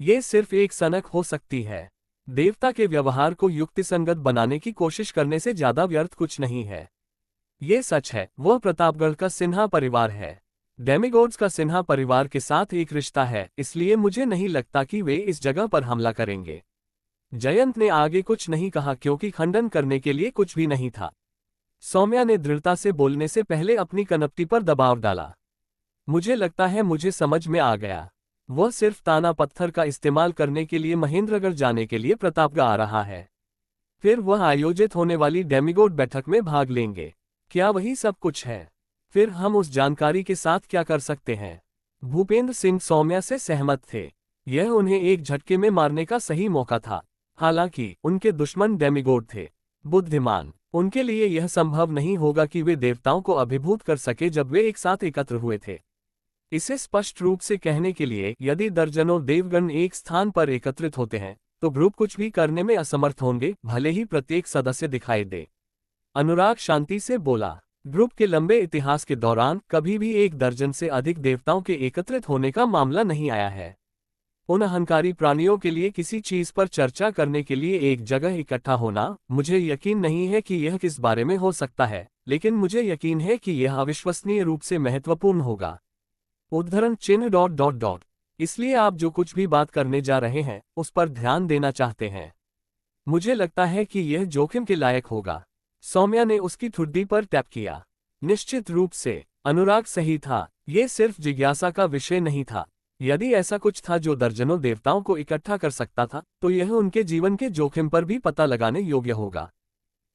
S1: ये सिर्फ एक सनक हो सकती है। देवता के व्यवहार को युक्तिसंगत बनाने की कोशिश करने से ज्यादा व्यर्थ कुछ नहीं है। ये सच है, वह प्रतापगढ़ का सिन्हा परिवार है। डेमिगोड्स का सिन्हा परिवार के साथ एक रिश्ता है, इसलिए मुझे नहीं लगता कि वे इस जगह पर हमला करेंगे। जयंत ने आगे कुछ नहीं कहा क्योंकि खंडन करने के लिए कुछ भी नहीं था। सौम्या ने दृढ़ता से बोलने से पहले अपनी कनपटी पर दबाव डाला। मुझे लगता है मुझे समझ में आ गया। वह सिर्फ ताना पत्थर का इस्तेमाल करने के लिए महेंद्रगढ़ जाने के लिए प्रतापगढ़ आ रहा है। फिर वह आयोजित होने वाली डेमिगोड बैठक में भाग लेंगे। क्या वही सब कुछ है? फिर हम उस जानकारी के साथ क्या कर सकते हैं? भूपेंद्र सिंह सौम्या से सहमत थे। यह उन्हें एक झटके में मारने का सही मौका था। हालांकि उनके दुश्मन डेमिगोड थे, बुद्धिमान। उनके लिए यह संभव नहीं होगा कि वे देवताओं को अभिभूत कर सके जब वे एक साथ एकत्र हुए थे। इसे स्पष्ट रूप से कहने के लिए, यदि दर्जनों देवगण एक स्थान पर एकत्रित होते हैं तो ग्रुप कुछ भी करने में असमर्थ होंगे, भले ही प्रत्येक सदस्य दिखाई दे। अनुराग शांति से बोला। ग्रुप के लंबे इतिहास के दौरान कभी भी 1 दर्जन से अधिक देवताओं के एकत्रित होने का मामला नहीं आया है। उन अहंकारी प्राणियों के लिए किसी चीज पर चर्चा करने के लिए एक जगह इकट्ठा होना, मुझे यकीन नहीं है कि यह किस बारे में हो सकता है, लेकिन मुझे यकीन है कि यह अविश्वसनीय रूप से महत्वपूर्ण होगा। उद्धरण चिन्ह ... इसलिए आप जो कुछ भी बात करने जा रहे हैं उस पर ध्यान देना चाहते हैं। मुझे लगता है कि यह जोखिम के लायक होगा। सौम्या ने उसकी ठुड्डी पर टैप किया। निश्चित रूप से अनुराग सही था। यह सिर्फ जिज्ञासा का विषय नहीं था। यदि ऐसा कुछ था जो दर्जनों देवताओं को इकट्ठा कर सकता था, तो यह उनके जीवन के जोखिम पर भी पता लगाने योग्य होगा।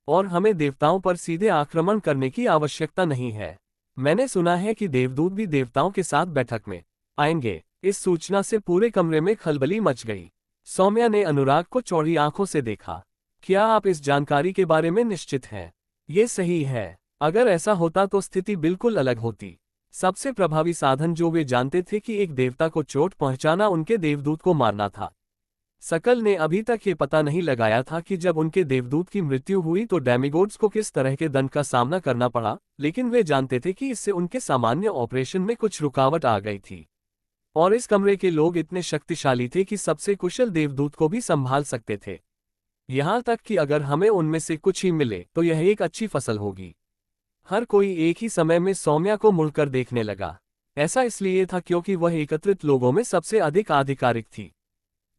S1: और हमें देवताओं पर सीधे आक्रमण करने की आवश्यकता नहीं है। मैंने सुना है कि देवदूत भी देवताओं के साथ बैठक में आएंगे। इस सूचना से पूरे कमरे में खलबली मच गई। सौम्या ने अनुराग को चौड़ी आंखों से देखा। क्या आप इस जानकारी के बारे में निश्चित हैं? ये सही है। अगर ऐसा होता तो स्थिति बिल्कुल अलग होती। सबसे प्रभावी साधन जो वे जानते थे कि एक देवता को चोट पहुंचाना उनके देवदूत को मारना था। सकल ने अभी तक ये पता नहीं लगाया था कि जब उनके देवदूत की मृत्यु हुई तो डेमिगोड्स को किस तरह के दंड का सामना करना पड़ा, लेकिन वे जानते थे कि इससे उनके सामान्य ऑपरेशन में कुछ रुकावट आ गई थी। और इस कमरे के लोग इतने शक्तिशाली थे कि सबसे कुशल देवदूत को भी संभाल सकते थे। यहां तक कि अगर हमें उनमें से कुछ ही मिले तो यह एक अच्छी फसल होगी। हर कोई एक ही समय में सौम्या को मुड़कर देखने लगा। ऐसा इसलिए था क्योंकि वह एकत्रित लोगों में सबसे अधिक आधिकारिक थी।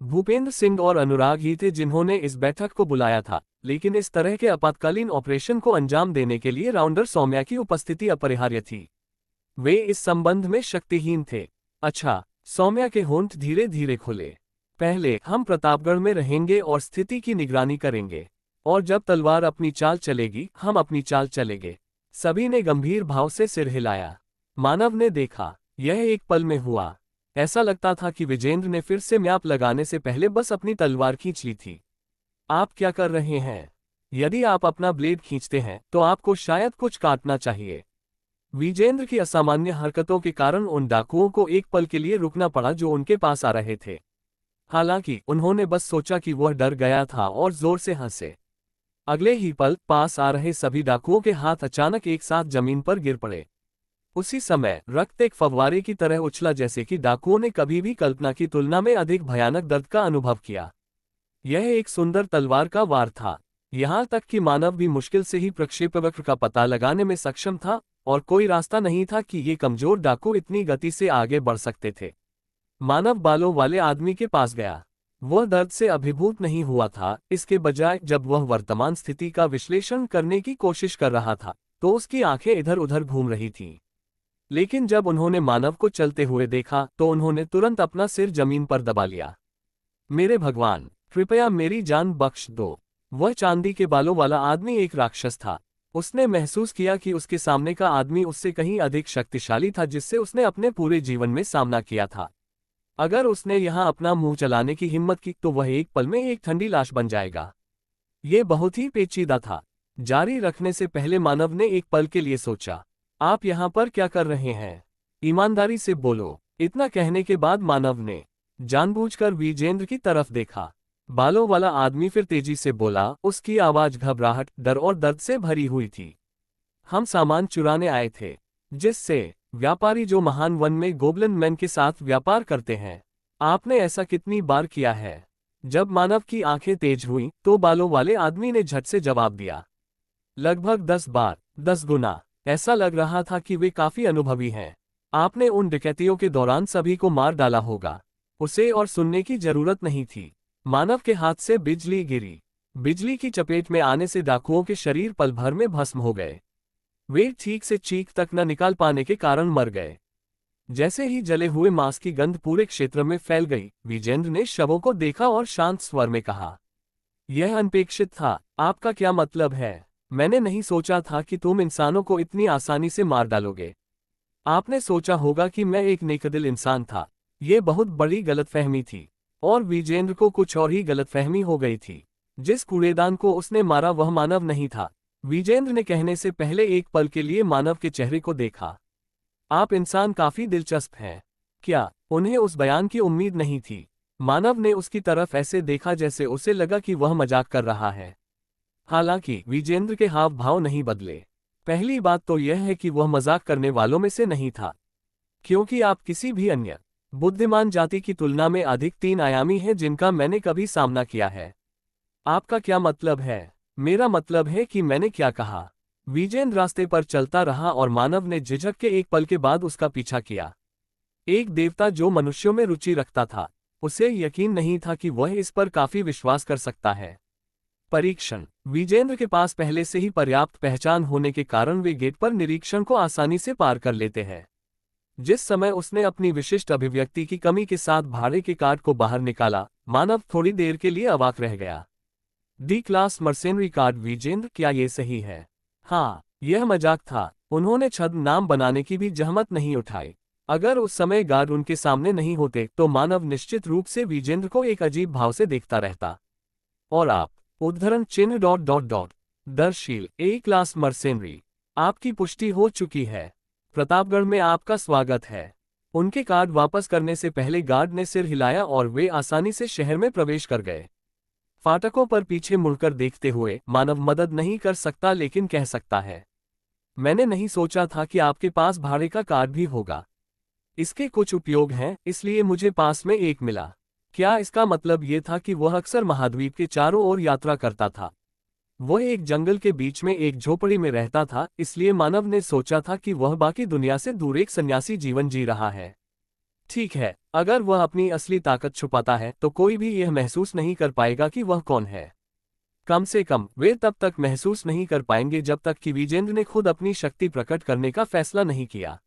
S1: भूपेंद्र सिंह और अनुराग ही थे जिन्होंने इस बैठक को बुलाया था, लेकिन इस तरह के आपातकालीन ऑपरेशन को अंजाम देने के लिए राउंडर सौम्या की उपस्थिति अपरिहार्य थी। वे इस संबंध में शक्तिहीन थे। अच्छा, सौम्या के होंठ धीरे धीरे खुले। पहले हम प्रतापगढ़ में रहेंगे और स्थिति की निगरानी करेंगे, और जब तलवार अपनी चाल चलेगी हम अपनी चाल चलेंगे। सभी ने गंभीर भाव से सिर हिलाया। मानव ने देखा, यह एक पल में हुआ। ऐसा लगता था कि विजेंद्र ने फिर से म्याप लगाने से पहले बस अपनी तलवार खींच ली थी। आप क्या कर रहे हैं? यदि आप अपना ब्लेड खींचते हैं तो आपको शायद कुछ काटना चाहिए। विजेंद्र की असामान्य हरकतों के कारण उन डाकुओं को एक पल के लिए रुकना पड़ा जो उनके पास आ रहे थे। हालांकि उन्होंने बस सोचा कि वह डर गया था और जोर से हंसे। अगले ही पल पास आ रहे सभी डाकुओं के हाथ अचानक एक साथ जमीन पर गिर पड़े। उसी समय रक्त एक फव्वारे की तरह उछला, जैसे कि डाकुओं ने कभी भी कल्पना की तुलना में अधिक भयानक दर्द का अनुभव किया। यह एक सुंदर तलवार का वार था। यहां तक कि मानव भी मुश्किल से ही प्रक्षेपवक्र का पता लगाने में सक्षम था, और कोई रास्ता नहीं था कि ये कमजोर डाकू इतनी गति से आगे बढ़ सकते थे। मानव बालों वाले आदमी के पास गया। वह दर्द से अभिभूत नहीं हुआ था, इसके बजाय जब वह वर्तमान स्थिति का विश्लेषण करने की कोशिश कर रहा था तो उसकी आंखें इधर उधर घूम रही थीं। लेकिन जब उन्होंने मानव को चलते हुए देखा तो उन्होंने तुरंत अपना सिर जमीन पर दबा लिया। मेरे भगवान, कृपया मेरी जान बख्श दो। वह चांदी के बालों वाला आदमी एक राक्षस था। उसने महसूस किया कि उसके सामने का आदमी उससे कहीं अधिक शक्तिशाली था, जिससे उसने अपने पूरे जीवन में सामना किया था। अगर उसने यहां अपना मुंह चलाने की हिम्मत की तो वह एक पल में एक ठंडी लाश बन जाएगा। यह बहुत ही पेचीदा था। जारी रखने से पहले मानव ने एक पल के लिए सोचा, आप यहां पर क्या कर रहे हैं? ईमानदारी से बोलो। इतना कहने के बाद मानव ने जानबूझकर विजेंद्र की तरफ देखा। बालों वाला आदमी फिर तेजी से बोला, उसकी आवाज घबराहट, डर और दर्द से भरी हुई थी। हम सामान चुराने आए थे, जिससे व्यापारी जो महान वन में गोबलिन मैन के साथ व्यापार करते हैं। आपने ऐसा कितनी बार किया है? जब मानव की आंखें तेज हुईं, तो बालों वाले आदमी ने झट से जवाब दिया, लगभग 10 बार, 10 गुना। ऐसा लग रहा था कि वे काफी अनुभवी हैं। आपने उन डकैतियों के दौरान सभी को मार डाला होगा। उसे और सुनने की जरूरत नहीं थी। मानव के हाथ से बिजली गिरी। बिजली की चपेट में आने से डाकुओं के शरीर पल भर में भस्म हो गए। वे ठीक से चीख तक न निकाल पाने के कारण मर गए। जैसे ही जले हुए मांस की गंध पूरे क्षेत्र में फैल गई, विजेंद्र ने शवों को देखा और शांत स्वर में कहा, यह अनपेक्षित था। आपका क्या मतलब है? मैंने नहीं सोचा था कि तुम इंसानों को इतनी आसानी से मार डालोगे। आपने सोचा होगा कि मैं एक नेकदिल इंसान था। यह बहुत बड़ी गलतफहमी थी। और विजेंद्र को कुछ और ही गलतफहमी हो गई थी। जिस कूड़ेदान को उसने मारा वह मानव नहीं था। विजेंद्र ने कहने से पहले एक पल के लिए मानव के चेहरे को देखा। आप इंसान काफी दिलचस्प हैं। क्या उन्हें उस बयान की उम्मीद नहीं थी? मानव ने उसकी तरफ ऐसे देखा जैसे उसे लगा कि वह मजाक कर रहा है। हालांकि विजेंद्र के हाव भाव नहीं बदले। पहली बात तो यह है कि वह मजाक करने वालों में से नहीं था, क्योंकि आप किसी भी अन्य बुद्धिमान जाति की तुलना में अधिक 3 आयामी हैं जिनका मैंने कभी सामना किया है। आपका क्या मतलब है? मेरा मतलब है कि मैंने क्या कहा। विजेंद्र रास्ते पर चलता रहा और मानव ने झिझक के एक पल के बाद उसका पीछा किया। एक देवता जो मनुष्यों में रुचि रखता था, उसे यकीन नहीं था कि वह इस पर काफी विश्वास कर सकता है। परीक्षण। विजेंद्र के पास पहले से ही पर्याप्त पहचान होने के कारण वे गेट पर निरीक्षण को आसानी से पार कर लेते हैं। जिस समय उसने अपनी विशिष्ट अभिव्यक्ति की कमी के साथ भाड़े के कार्ड को बाहर निकाला, मानव थोड़ी देर के लिए अवाक रह गया। D class mercenary card. Vijendra, क्या ये सही है? हाँ, यह मजाक था। उन्होंने छद्म नाम बनाने की भी जहमत नहीं उठाई। अगर उस समय गार्ड उनके सामने नहीं होते तो मानव निश्चित रूप से विजेंद्र को एक अजीब भाव से देखता रहता। और आप उद्धरण चिन्ह ... दर्शील ए क्लास मर्सेनरी। आपकी पुष्टि हो चुकी है। प्रतापगढ़ में आपका स्वागत है। उनके कार्ड वापस करने से पहले गार्ड ने सिर हिलाया और वे आसानी से शहर में प्रवेश कर गए। फाटकों पर पीछे मुड़कर देखते हुए, मानव मदद नहीं कर सकता लेकिन कह सकता है, मैंने नहीं सोचा था कि आपके पास भाड़े का कार्ड भी होगा। इसके कुछ उपयोग हैं, इसलिए मुझे पास में एक मिला। क्या इसका मतलब ये था कि वह अक्सर महाद्वीप के चारों ओर यात्रा करता था? वह एक जंगल के बीच में एक झोपड़ी में रहता था, इसलिए मानव ने सोचा था कि वह बाकी दुनिया से दूर एक सन्यासी जीवन जी रहा है। ठीक है, अगर वह अपनी असली ताकत छुपाता है तो कोई भी यह महसूस नहीं कर पाएगा कि वह कौन है। कम से कम वे तब तक महसूस नहीं कर पाएंगे जब तक कि विजेंद्र ने खुद अपनी शक्ति प्रकट करने का फैसला नहीं किया।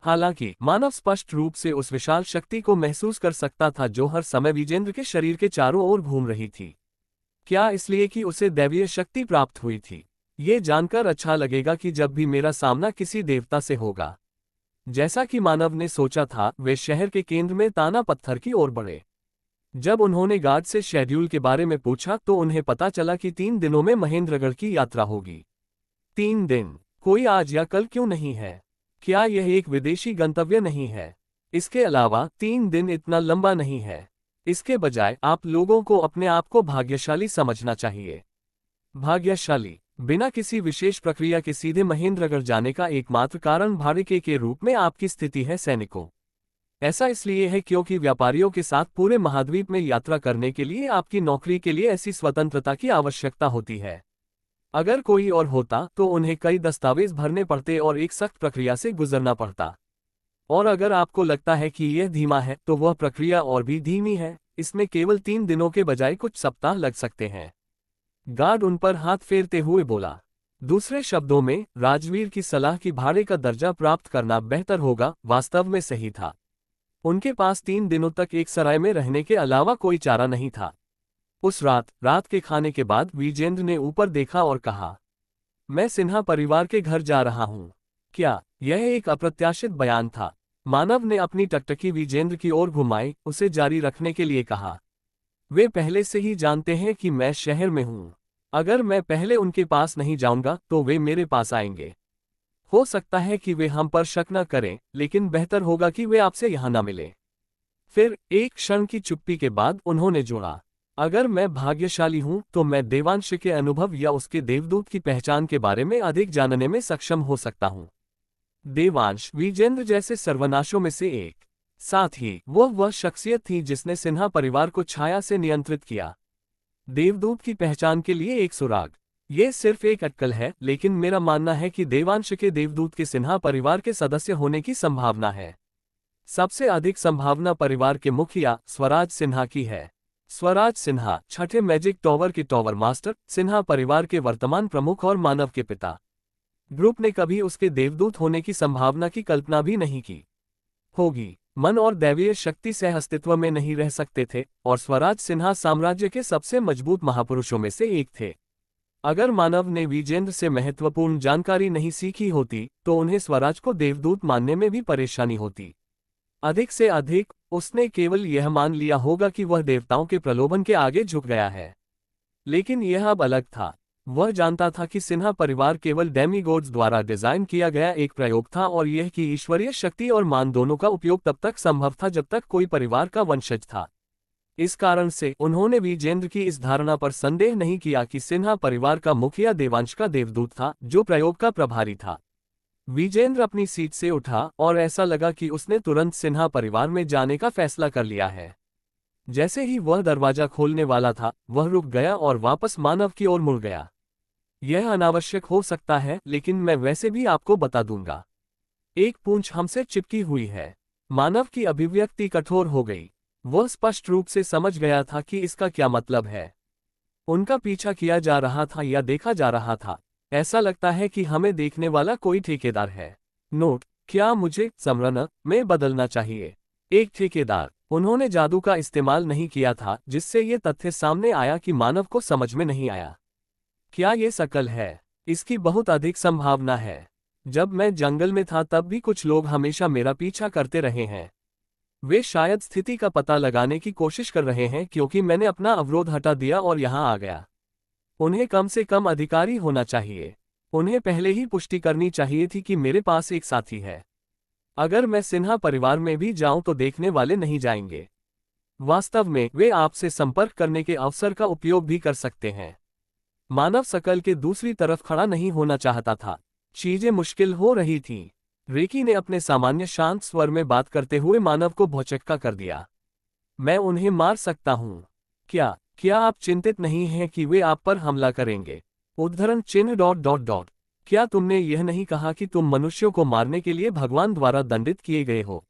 S1: हालांकि मानव स्पष्ट रूप से उस विशाल शक्ति को महसूस कर सकता था जो हर समय विजेंद्र के शरीर के चारों ओर घूम रही थी। क्या इसलिए कि उसे दैवीय शक्ति प्राप्त हुई थी? ये जानकर अच्छा लगेगा कि जब भी मेरा सामना किसी देवता से होगा। जैसा कि मानव ने सोचा था, वे शहर के केंद्र में ताना पत्थर की ओर बढ़े। जब उन्होंने गार्ड से शेड्यूल के बारे में पूछा तो उन्हें पता चला कि 3 दिनों में महेंद्रगढ़ की यात्रा होगी। 3 दिन? कोई आज या कल क्यों नहीं है? क्या यह एक विदेशी गंतव्य नहीं है? इसके अलावा 3 दिन इतना लंबा नहीं है। इसके बजाय आप लोगों को अपने आप को भाग्यशाली समझना चाहिए। भाग्यशाली? बिना किसी विशेष प्रक्रिया के सीधे महेंद्रगढ़ जाने का एकमात्र कारण भाड़े के रूप में आपकी स्थिति है सैनिकों। ऐसा इसलिए है क्योंकि व्यापारियों के साथ पूरे महाद्वीप में यात्रा करने के लिए आपकी नौकरी के लिए ऐसी स्वतंत्रता की आवश्यकता होती है। अगर कोई और होता तो उन्हें कई दस्तावेज भरने पड़ते और एक सख्त प्रक्रिया से गुजरना पड़ता। और अगर आपको लगता है कि यह धीमा है तो वह प्रक्रिया और भी धीमी है। इसमें केवल 3 दिनों के बजाय कुछ सप्ताह लग सकते हैं। गार्ड उन पर हाथ फेरते हुए बोला। दूसरे शब्दों में, राजवीर की सलाह की भाड़े का दर्जा प्राप्त करना बेहतर होगा वास्तव में सही था। उनके पास 3 दिनों तक एक सराय में रहने के अलावा कोई चारा नहीं था। उस रात के खाने के बाद विजेंद्र ने ऊपर देखा और कहा, मैं सिन्हा परिवार के घर जा रहा हूं। क्या यह एक अप्रत्याशित बयान था? मानव ने अपनी टकटकी विजेंद्र की ओर घुमाई, उसे जारी रखने के लिए कहा, वे पहले से ही जानते हैं कि मैं शहर में हूं। अगर मैं पहले उनके पास नहीं जाऊंगा तो वे मेरे पास आएंगे। हो सकता है कि वे हम पर शक न करें, लेकिन बेहतर होगा कि वे आपसे यहां न मिलें। फिर एक क्षण की चुप्पी के बाद उन्होंने जोड़ा, अगर मैं भाग्यशाली हूं तो मैं देवांश के अनुभव या उसके देवदूत की पहचान के बारे में अधिक जानने में सक्षम हो सकता हूं। देवांश विजेंद्र जैसे सर्वनाशों में से एक। साथ ही वह शख्सियत थी जिसने सिन्हा परिवार को छाया से नियंत्रित किया। देवदूत की पहचान के लिए एक सुराग, ये सिर्फ एक अटकल है, लेकिन मेरा मानना है कि देवांश के देवदूत के सिन्हा परिवार के सदस्य होने की संभावना है। सबसे अधिक संभावना परिवार के मुखिया स्वराज सिन्हा की है। स्वराज सिन्हा 6ठे मैजिक टॉवर के टॉवर मास्टर, सिन्हा परिवार के वर्तमान प्रमुख और मानव के पिता। ग्रुप ने कभी उसके देवदूत होने की संभावना की कल्पना भी नहीं की होगी। मन और दैवीय शक्ति सह अस्तित्व में नहीं रह सकते थे, और स्वराज सिन्हा साम्राज्य के सबसे मजबूत महापुरुषों में से एक थे। अगर मानव ने विजेंद्र से महत्वपूर्ण जानकारी नहीं सीखी होती तो उन्हें स्वराज को देवदूत मानने में भी परेशानी होती। अधिक से अधिक उसने केवल यह मान लिया होगा कि वह देवताओं के प्रलोभन के आगे झुक गया है। लेकिन यह अब अलग था। वह जानता था कि सिन्हा परिवार केवल डेमीगॉड्स द्वारा डिजाइन किया गया एक प्रयोग था, और यह कि ईश्वरीय शक्ति और मान दोनों का उपयोग तब तक संभव था जब तक कोई परिवार का वंशज था। इस कारण से उन्होंने विजेंद्र की इस धारणा पर संदेह नहीं किया कि सिन्हा परिवार का मुखिया देवांश का देवदूत था, जो प्रयोग का प्रभारी था। विजेंद्र अपनी सीट से उठा और ऐसा लगा कि उसने तुरंत सिन्हा परिवार में जाने का फैसला कर लिया है। जैसे ही वह दरवाजा खोलने वाला था, वह रुक गया और वापस मानव की ओर मुड़ गया। यह अनावश्यक हो सकता है, लेकिन मैं वैसे भी आपको बता दूंगा। एक पूंछ हमसे चिपकी हुई है। मानव की अभिव्यक्ति कठोर हो गई। वह स्पष्ट रूप से समझ गया था कि इसका क्या मतलब है। उनका पीछा किया जा रहा था या देखा जा रहा था। ऐसा लगता है कि हमें देखने वाला कोई ठेकेदार है। नोट, क्या मुझे स्मरण में बदलना चाहिए? एक ठेकेदार। उन्होंने जादू का इस्तेमाल नहीं किया था जिससे ये तथ्य सामने आया कि मानव को समझ में नहीं आया। क्या ये शकल है? इसकी बहुत अधिक संभावना है। जब मैं जंगल में था तब भी कुछ लोग हमेशा मेरा पीछा करते रहे हैं। वे शायद स्थिति का पता लगाने की कोशिश कर रहे हैं क्योंकि मैंने अपना अवरोध हटा दिया और यहां आ गया। उन्हें कम से कम अधिकारी होना चाहिए। उन्हें पहले ही पुष्टि करनी चाहिए थी कि मेरे पास एक साथी है। अगर मैं सिन्हा परिवार में भी जाऊं तो देखने वाले नहीं जाएंगे। वास्तव में वे आपसे संपर्क करने के अवसर का उपयोग भी कर सकते हैं। मानव सकल के दूसरी तरफ खड़ा नहीं होना चाहता था। चीजें मुश्किल हो रही थीं। रेकी ने अपने सामान्य शांत स्वर में बात करते हुए मानव को भौचक्का कर दिया। मैं उन्हें मार सकता हूं। क्या आप चिंतित नहीं हैं कि वे आप पर हमला करेंगे? उद्धरण चिन्ह ... क्या तुमने यह नहीं कहा कि तुम मनुष्यों को मारने के लिए भगवान द्वारा दंडित किए गए हो?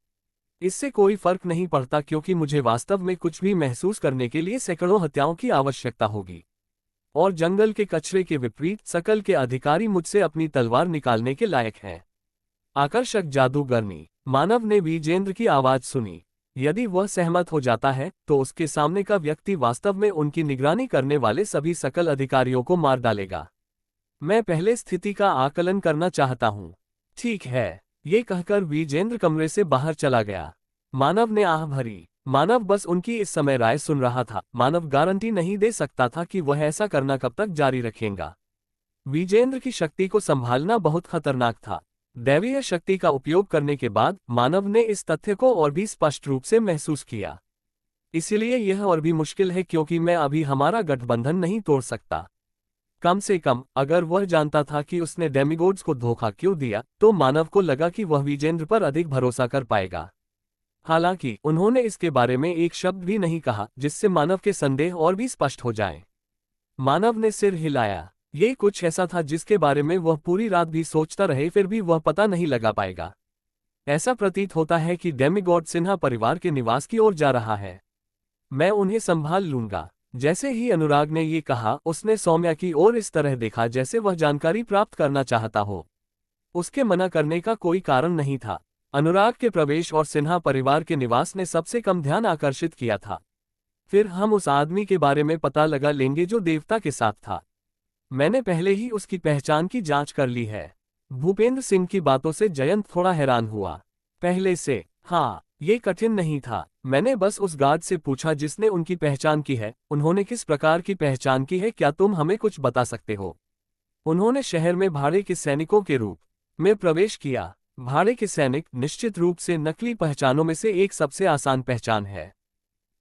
S1: इससे कोई फर्क नहीं पड़ता क्योंकि मुझे वास्तव में कुछ भी महसूस करने के लिए सैकड़ों हत्याओं की आवश्यकता होगी। और जंगल के कचरे के विपरीत सकल के अधिकारी मुझसे अपनी तलवार निकालने के लायक हैं। आकर्षक जादूगरनी। मानव ने विजेंद्र की आवाज सुनी। यदि वह सहमत हो जाता है तो उसके सामने का व्यक्ति वास्तव में उनकी निगरानी करने वाले सभी सकल अधिकारियों को मार डालेगा। मैं पहले स्थिति का आकलन करना चाहता हूं। ठीक है, ये कहकर विजेंद्र कमरे से बाहर चला गया। मानव ने आह भरी। मानव बस उनकी इस समय राय सुन रहा था। मानव गारंटी नहीं दे सकता था कि वह ऐसा करना कब तक जारी रखेगा। विजेंद्र की शक्ति को संभालना बहुत खतरनाक था। दैवीय शक्ति का उपयोग करने के बाद मानव ने इस तथ्य को और भी स्पष्ट रूप से महसूस किया। इसलिए यह और भी मुश्किल है क्योंकि मैं अभी हमारा गठबंधन नहीं तोड़ सकता। कम से कम अगर वह जानता था कि उसने डेमिगोड्स को धोखा क्यों दिया, तो मानव को लगा कि वह विजेंद्र पर अधिक भरोसा कर पाएगा। हालांकि उन्होंने इसके बारे में एक शब्द भी नहीं कहा जिससे मानव के संदेह और भी स्पष्ट हो जाएं। मानव ने सिर हिलाया। ये कुछ ऐसा था जिसके बारे में वह पूरी रात भी सोचता रहे फिर भी वह पता नहीं लगा पाएगा। ऐसा प्रतीत होता है कि डेमिगॉड सिन्हा परिवार के निवास की ओर जा रहा है। मैं उन्हें संभाल लूंगा। जैसे ही अनुराग ने ये कहा, उसने सौम्या की ओर इस तरह देखा जैसे वह जानकारी प्राप्त करना चाहता हो। उसके मना करने का कोई कारण नहीं था। अनुराग के प्रवेश और सिन्हा परिवार के निवास ने सबसे कम ध्यान आकर्षित किया था। फिर हम उस आदमी के बारे में पता लगा लेंगे जो देवता के साथ था। मैंने पहले ही उसकी पहचान की जांच कर ली है। भूपेंद्र सिंह की बातों से जयंत थोड़ा हैरान हुआ। पहले से? हाँ, ये कठिन नहीं था। मैंने बस उस गार्ड से पूछा जिसने उनकी पहचान की है। उन्होंने किस प्रकार की पहचान की है, क्या तुम हमें कुछ बता सकते हो? उन्होंने शहर में भाड़े के सैनिकों के रूप में प्रवेश किया। भाड़े के सैनिक निश्चित रूप से नकली पहचानों में से एक सबसे आसान पहचान है।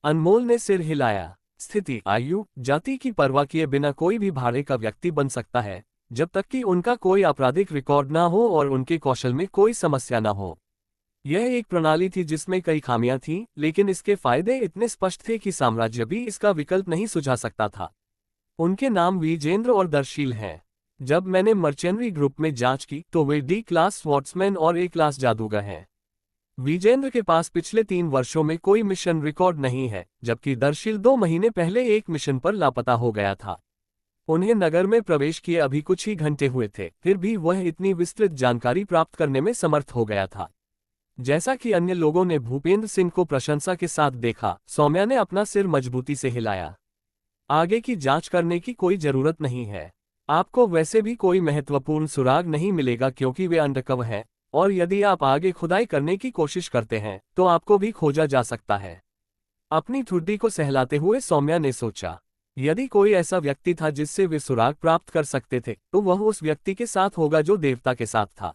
S1: अनमोल ने सिर हिलाया। स्थिति, आयु, जाति की परवाह किए बिना कोई भी भाड़े का व्यक्ति बन सकता है, जब तक कि उनका कोई आपराधिक रिकॉर्ड ना हो और उनके कौशल में कोई समस्या ना हो। यह एक प्रणाली थी जिसमें कई खामियां थीं, लेकिन इसके फायदे इतने स्पष्ट थे कि साम्राज्य भी इसका विकल्प नहीं सुझा सकता था। उनके नाम विजेंद्र और दर्शील हैं। जब मैंने मर्चेनरी ग्रुप में जांच की तो वे डी क्लास स्वॉर्ड्समैन और ए क्लास जादूगर हैं। विजेंद्र के पास पिछले 3 वर्षों में कोई मिशन रिकॉर्ड नहीं है, जबकि दर्शील 2 महीने पहले एक मिशन पर लापता हो गया था। उन्हें नगर में प्रवेश किए अभी कुछ ही घंटे हुए थे, फिर भी वह इतनी विस्तृत जानकारी प्राप्त करने में समर्थ हो गया था। जैसा कि अन्य लोगों ने भूपेंद्र सिंह को प्रशंसा के साथ देखा, सौम्या ने अपना सिर मजबूती से हिलाया। आगे की जांच करने की कोई जरूरत नहीं है। आपको वैसे भी कोई महत्वपूर्ण सुराग नहीं मिलेगा क्योंकि वे अंडरकवर हैं, और यदि आप आगे खुदाई करने की कोशिश करते हैं तो आपको भी खोजा जा सकता है। अपनी ठुड्डी को सहलाते हुए सौम्या ने सोचा, यदि कोई ऐसा व्यक्ति था जिससे वे सुराग प्राप्त कर सकते थे तो वह उस व्यक्ति के साथ होगा जो देवता के साथ था।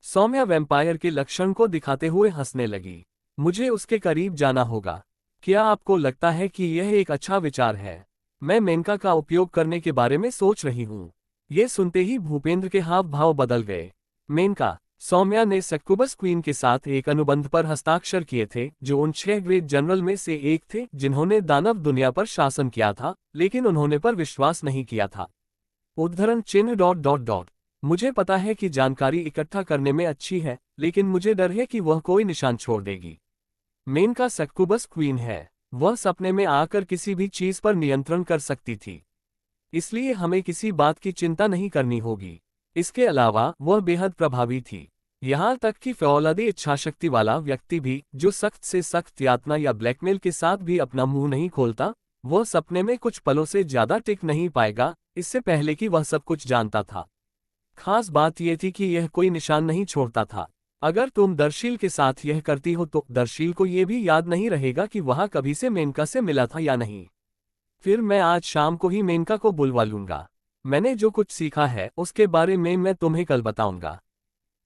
S1: सौम्या वैम्पायर के लक्षण को दिखाते हुए हंसने लगी। मुझे उसके करीब जाना होगा। क्या आपको लगता है कि यह एक अच्छा विचार है? मैं मेनका का उपयोग करने के बारे में सोच रही हूँ। ये सुनते ही भूपेंद्र के हाव भाव बदल गए। मेनका? सौम्या ने सक्कुबस क्वीन के साथ एक अनुबंध पर हस्ताक्षर किए थे, जो उन 6 ग्रेट जनरल में से एक थे जिन्होंने दानव दुनिया पर शासन किया था, लेकिन उन्होंने पर विश्वास नहीं किया था। उद्धरण चिन्ह ... मुझे पता है कि जानकारी इकट्ठा करने में अच्छी है, लेकिन मुझे डर है कि वह कोई निशान छोड़ देगी। मेनका सक्कुबस क्वीन है। वह सपने में आकर किसी भी चीज पर नियंत्रण कर सकती थी, इसलिए हमें किसी बात की चिंता नहीं करनी होगी। इसके अलावा वह बेहद प्रभावी थी, यहाँ तक कि फौलादी इच्छाशक्ति वाला व्यक्ति भी, जो सख्त से सख्त यातना या ब्लैकमेल के साथ भी अपना मुंह नहीं खोलता, वह सपने में कुछ पलों से ज्यादा टिक नहीं पाएगा, इससे पहले कि वह सब कुछ जानता था। खास बात यह थी कि यह कोई निशान नहीं छोड़ता था। अगर तुम दर्शील के साथ यह करती हो तो दर्शील को यह भी याद नहीं रहेगा कि वहां कभी से मेनका से मिला था या नहीं। फिर मैं आज शाम को ही मेनका को बुलवा लूंगा। मैंने जो कुछ सीखा है उसके बारे में मैं तुम्हें कल बताऊंगा।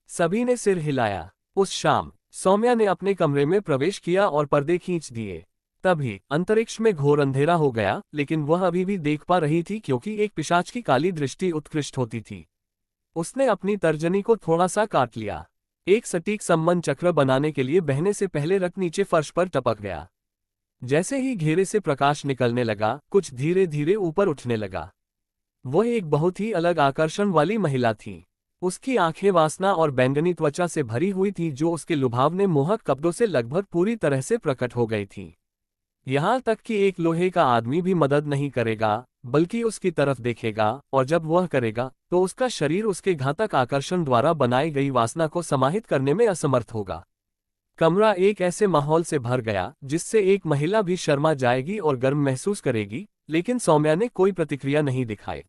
S1: सभी ने सिर हिलाया। उस शाम सौम्या ने अपने कमरे में प्रवेश किया और पर्दे खींच दिए। तभी अंतरिक्ष में घोर अंधेरा हो गया, लेकिन वह अभी भी देख पा रही थी क्योंकि एक पिशाच की काली दृष्टि उत्कृष्ट होती थी। उसने अपनी तर्जनी को थोड़ा सा काट लिया। एक सटीक सम्मन चक्र बनाने के लिए बहने से पहले रक्त नीचे फर्श पर टपक गया। जैसे ही घेरे से प्रकाश निकलने लगा, कुछ धीरे धीरे ऊपर उठने लगा। वह एक बहुत ही अलग आकर्षण वाली महिला थी। उसकी आंखें वासना और बैंगनी त्वचा से भरी हुई थी जो उसके लुभावने मोहक कपड़ों से लगभग पूरी तरह से प्रकट हो गई थी। यहाँ तक कि एक लोहे का आदमी भी मदद नहीं करेगा, बल्कि उसकी तरफ देखेगा, और जब वह करेगा तो उसका शरीर उसके घातक आकर्षण द्वारा बनाई गई वासना को समाहित करने में असमर्थ होगा। कमरा एक ऐसे माहौल से भर गया जिससे एक महिला भी शर्मा जाएगी और गर्म महसूस करेगी, लेकिन सौम्या ने कोई प्रतिक्रिया नहीं दिखाई।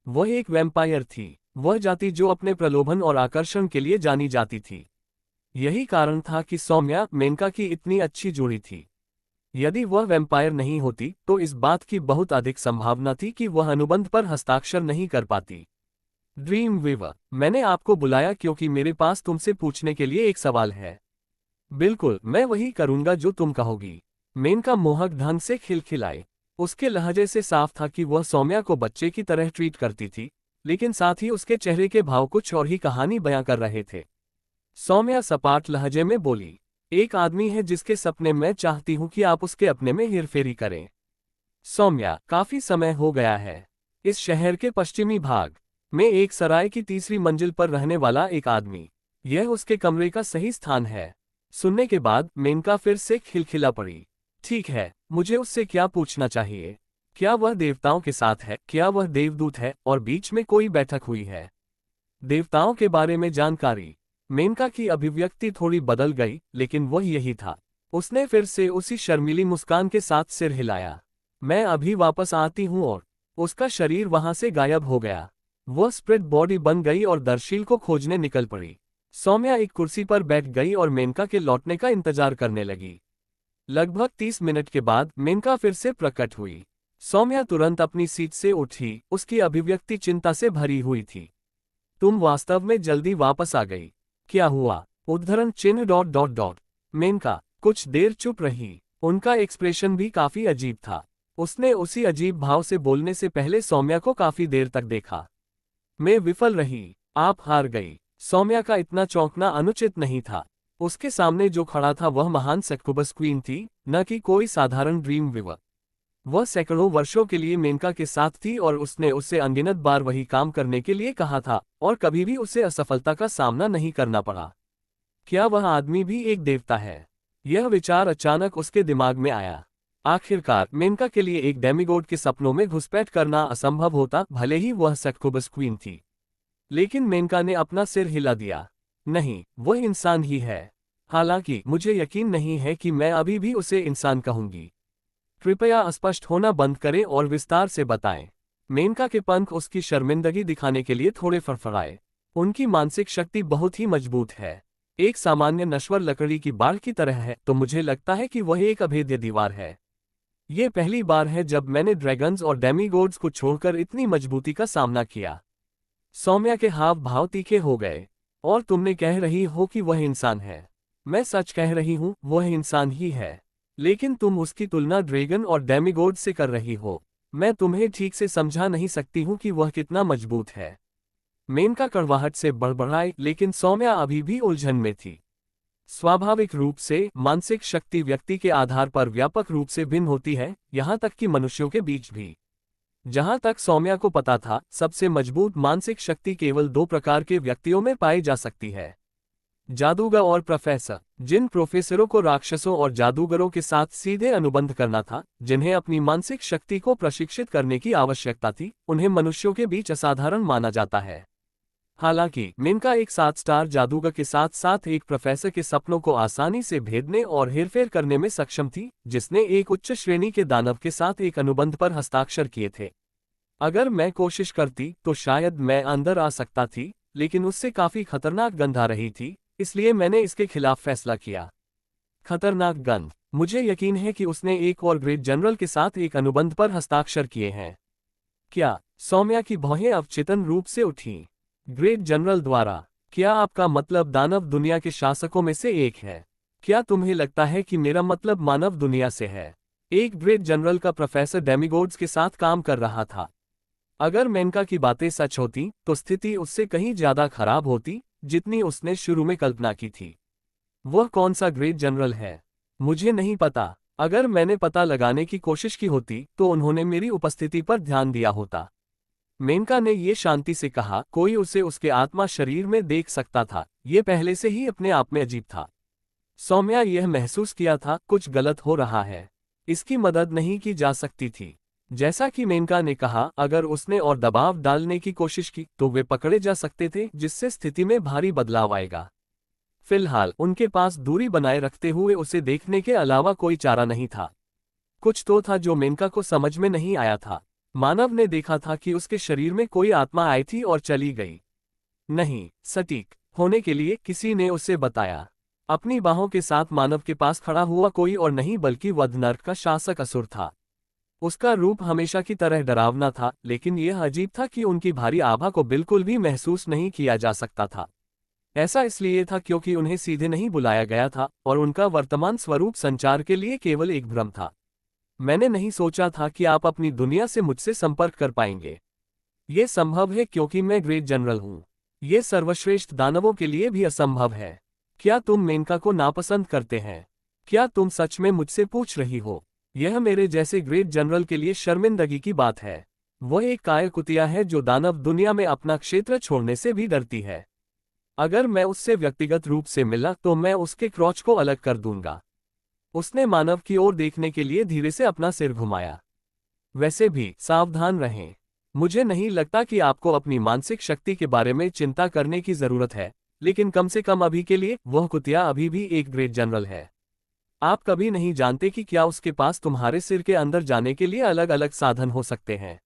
S1: वह एक वैम्पायर थी, वह जाति जो अपने प्रलोभन और आकर्षण के लिए जानी जाती थी। यही कारण था कि सौम्या मेनका की इतनी अच्छी जोड़ी थी। यदि वह वैम्पायर नहीं होती तो इस बात की बहुत अधिक संभावना थी कि वह अनुबंध पर हस्ताक्षर नहीं कर पाती। ड्रीम वीवर, मैंने आपको बुलाया क्योंकि मेरे पास तुमसे पूछने के लिए एक सवाल है। बिल्कुल, मैं वही करूंगा जो तुम कहोगी। मेनका मोहक ढंग से खिलखिलाई। उसके लहजे से साफ था कि वह सौम्या को बच्चे की तरह ट्रीट करती थी, लेकिन साथ ही उसके चेहरे के भाव कुछ और ही कहानी बयां कर रहे थे। सौम्या सपाट लहजे में बोली, एक आदमी है जिसके सपने मैं चाहती हूं कि आप उसके अपने में हेरफेरी करें। सौम्या, काफी समय हो गया है। इस शहर के पश्चिमी भाग में एक सराय की तीसरी मंजिल पर रहने वाला एक आदमी, यह उसके कमरे का सही स्थान है। सुनने के बाद मेनका फिर से खिलखिला पड़ी। ठीक है, मुझे उससे क्या पूछना चाहिए? क्या वह देवताओं के साथ है? क्या वह देवदूत है और बीच में कोई बैठक हुई है? देवताओं के बारे में जानकारी। मेनका की अभिव्यक्ति थोड़ी बदल गई, लेकिन वह यही था। उसने फिर से उसी शर्मीली मुस्कान के साथ सिर हिलाया। मैं अभी वापस आती हूँ, और उसका शरीर वहां से गायब हो गया। वह स्प्रेड बॉडी बन गई और दर्शील को खोजने निकल पड़ी। सौम्या एक कुर्सी पर बैठ गई और मेनका के लौटने का इंतजार करने लगी। लगभग 30 मिनट के बाद मेनका फिर से प्रकट हुई। सौम्या तुरंत अपनी सीट से उठी, उसकी अभिव्यक्ति चिंता से भरी हुई थी। तुम वास्तव में जल्दी वापस आ गई। क्या हुआ? उद्धरण चिन्ह डॉट डॉट डॉट। मेनका कुछ देर चुप रही। उनका एक्सप्रेशन भी काफी अजीब था। उसने उसी अजीब भाव से बोलने से पहले सौम्या को काफी देर तक देखा। मैं विफल रही। आप हार गई। सौम्या का इतना चौंकना अनुचित नहीं था। उसके सामने जो खड़ा था वह महान सक्कुबस क्वीन थी, न कि कोई साधारण ड्रीम वीवर। वह सैकड़ों वर्षों के लिए मेनका के साथ थी और उसने उससे अनगिनत बार वही काम करने के लिए कहा था, और कभी भी उसे असफलता का सामना नहीं करना पड़ा। क्या वह आदमी भी एक देवता है? यह विचार अचानक उसके दिमाग में आया। आखिरकार मेनका के लिए एक डेमिगोड के सपनों में घुसपैठ करना असंभव होता, भले ही वह सक्कुबस क्वीन थी। लेकिन मेनका ने अपना सिर हिला दिया। नहीं, वह इंसान ही है। हालांकि मुझे यकीन नहीं है कि मैं अभी भी उसे इंसान कहूंगी। कृपया अस्पष्ट होना बंद करें और विस्तार से बताएं। मेनका के पंख उसकी शर्मिंदगी दिखाने के लिए थोड़े फड़फड़ाए। उनकी मानसिक शक्ति बहुत ही मजबूत है। एक सामान्य नश्वर लकड़ी की बाड़ की तरह है, तो मुझे लगता है कि वह एक अभेद्य दीवार है। ये पहली बार है जब मैंने ड्रैगन्स और डेमीगोड्स को छोड़कर इतनी मजबूती का सामना किया। सौम्या के हाव भाव तीखे हो गए। और तुमने कह रही हो कि वह इंसान है। मैं सच कह रही हूं, वह इंसान ही है। लेकिन तुम उसकी तुलना ड्रैगन और डेमिगोड से कर रही हो। मैं तुम्हें ठीक से समझा नहीं सकती हूं कि वह कितना मजबूत है। मेनका कड़वाहट से बड़बड़ाई, लेकिन सौम्या अभी भी उलझन में थी। स्वाभाविक रूप से मानसिक शक्ति व्यक्ति के आधार पर व्यापक रूप से भिन्न होती है, यहां तक कि मनुष्यों के बीच भी। जहां तक सौम्या को पता था, सबसे मजबूत मानसिक शक्ति केवल दो प्रकार के व्यक्तियों में पाई जा सकती है, जादूगर और प्रोफेसर। जिन प्रोफेसरों को राक्षसों और जादूगरों के साथ सीधे अनुबंध करना था, जिन्हें अपनी मानसिक शक्ति को प्रशिक्षित करने की आवश्यकता थी, उन्हें मनुष्यों के बीच असाधारण माना जाता है। हालांकि मेनका एक 7 स्टार जादूगर के साथ साथ एक प्रोफेसर के सपनों को आसानी से भेदने और हेरफेर करने में सक्षम थी, जिसने एक उच्च श्रेणी के दानव के साथ एक अनुबंध पर हस्ताक्षर किए थे। अगर मैं कोशिश करती तो शायद मैं अंदर आ सकता थी, लेकिन उससे काफी खतरनाक गंध आ रही थी, इसलिए मैंने इसके खिलाफ फैसला किया। खतरनाक गंध? मुझे यकीन है कि उसने एक और ग्रेट जनरल के साथ एक अनुबंध पर हस्ताक्षर किए हैं। क्या? सौम्या की भौहें अवचेतन रूप से उठीं। ग्रेट जनरल द्वारा? क्या आपका मतलब दानव दुनिया के शासकों में से एक है? क्या तुम्हें लगता है कि मेरा मतलब मानव दुनिया से है? एक ग्रेट जनरल का प्रोफेसर डेमिगोड्स के साथ काम कर रहा था। अगर मेनका की बातें सच होती तो स्थिति उससे कहीं ज्यादा खराब होती, जितनी उसने शुरू में कल्पना की थी। वह कौन सा ग्रेट जनरल है? मुझे नहीं पता। अगर मैंने पता लगाने की कोशिश की होती तो उन्होंने मेरी उपस्थिति पर ध्यान दिया होता। मेनका ने यह शांति से कहा, कोई उसे उसके आत्मा शरीर में देख सकता था, यह पहले से ही अपने आप में अजीब था। सौम्या यह महसूस किया था कुछ गलत हो रहा है। इसकी मदद नहीं की जा सकती थी। जैसा कि मेनका ने कहा, अगर उसने और दबाव डालने की कोशिश की तो वे पकड़े जा सकते थे, जिससे स्थिति में भारी बदलाव आएगा। फिलहाल उनके पास दूरी बनाए रखते हुए उसे देखने के अलावा कोई चारा नहीं था। कुछ तो था जो मेनका को समझ में नहीं आया था। मानव ने देखा था कि उसके शरीर में कोई आत्मा आई थी और चली गई। नहीं, सटीक होने के लिए किसी ने उसे बताया। अपनी बाहों के साथ मानव के पास खड़ा हुआ कोई और नहीं बल्कि वधनर्क का शासक असुर था। उसका रूप हमेशा की तरह डरावना था, लेकिन यह अजीब था कि उनकी भारी आभा को बिल्कुल भी महसूस नहीं किया जा सकता था। ऐसा इसलिए था क्योंकि उन्हें सीधे नहीं बुलाया गया था और उनका वर्तमान स्वरूप संचार के लिए केवल एक भ्रम था। मैंने नहीं सोचा था कि आप अपनी दुनिया से मुझसे संपर्क कर पाएंगे। यह संभव है क्योंकि मैं ग्रेट जनरल हूं। यह सर्वश्रेष्ठ दानवों के लिए भी असंभव है। क्या तुम मेनका को नापसंद करते हैं? क्या तुम सच में मुझसे पूछ रही हो? यह मेरे जैसे ग्रेट जनरल के लिए शर्मिंदगी की बात है। वह एक कायर-कुतिया है जो दानव दुनिया में अपना क्षेत्र छोड़ने से भी डरती है। अगर मैं उससे व्यक्तिगत रूप से मिला तो मैं उसके क्रोच को अलग कर दूंगा। उसने मानव की ओर देखने के लिए धीरे से अपना सिर घुमाया। वैसे भी सावधान रहें। मुझे नहीं लगता कि आपको अपनी मानसिक शक्ति के बारे में चिंता करने की जरूरत है, लेकिन कम से कम अभी के लिए वह कुतिया अभी भी एक ग्रेट जनरल है। आप कभी नहीं जानते कि क्या उसके पास तुम्हारे सिर के अंदर जाने के लिए अलग अलग साधन हो सकते हैं।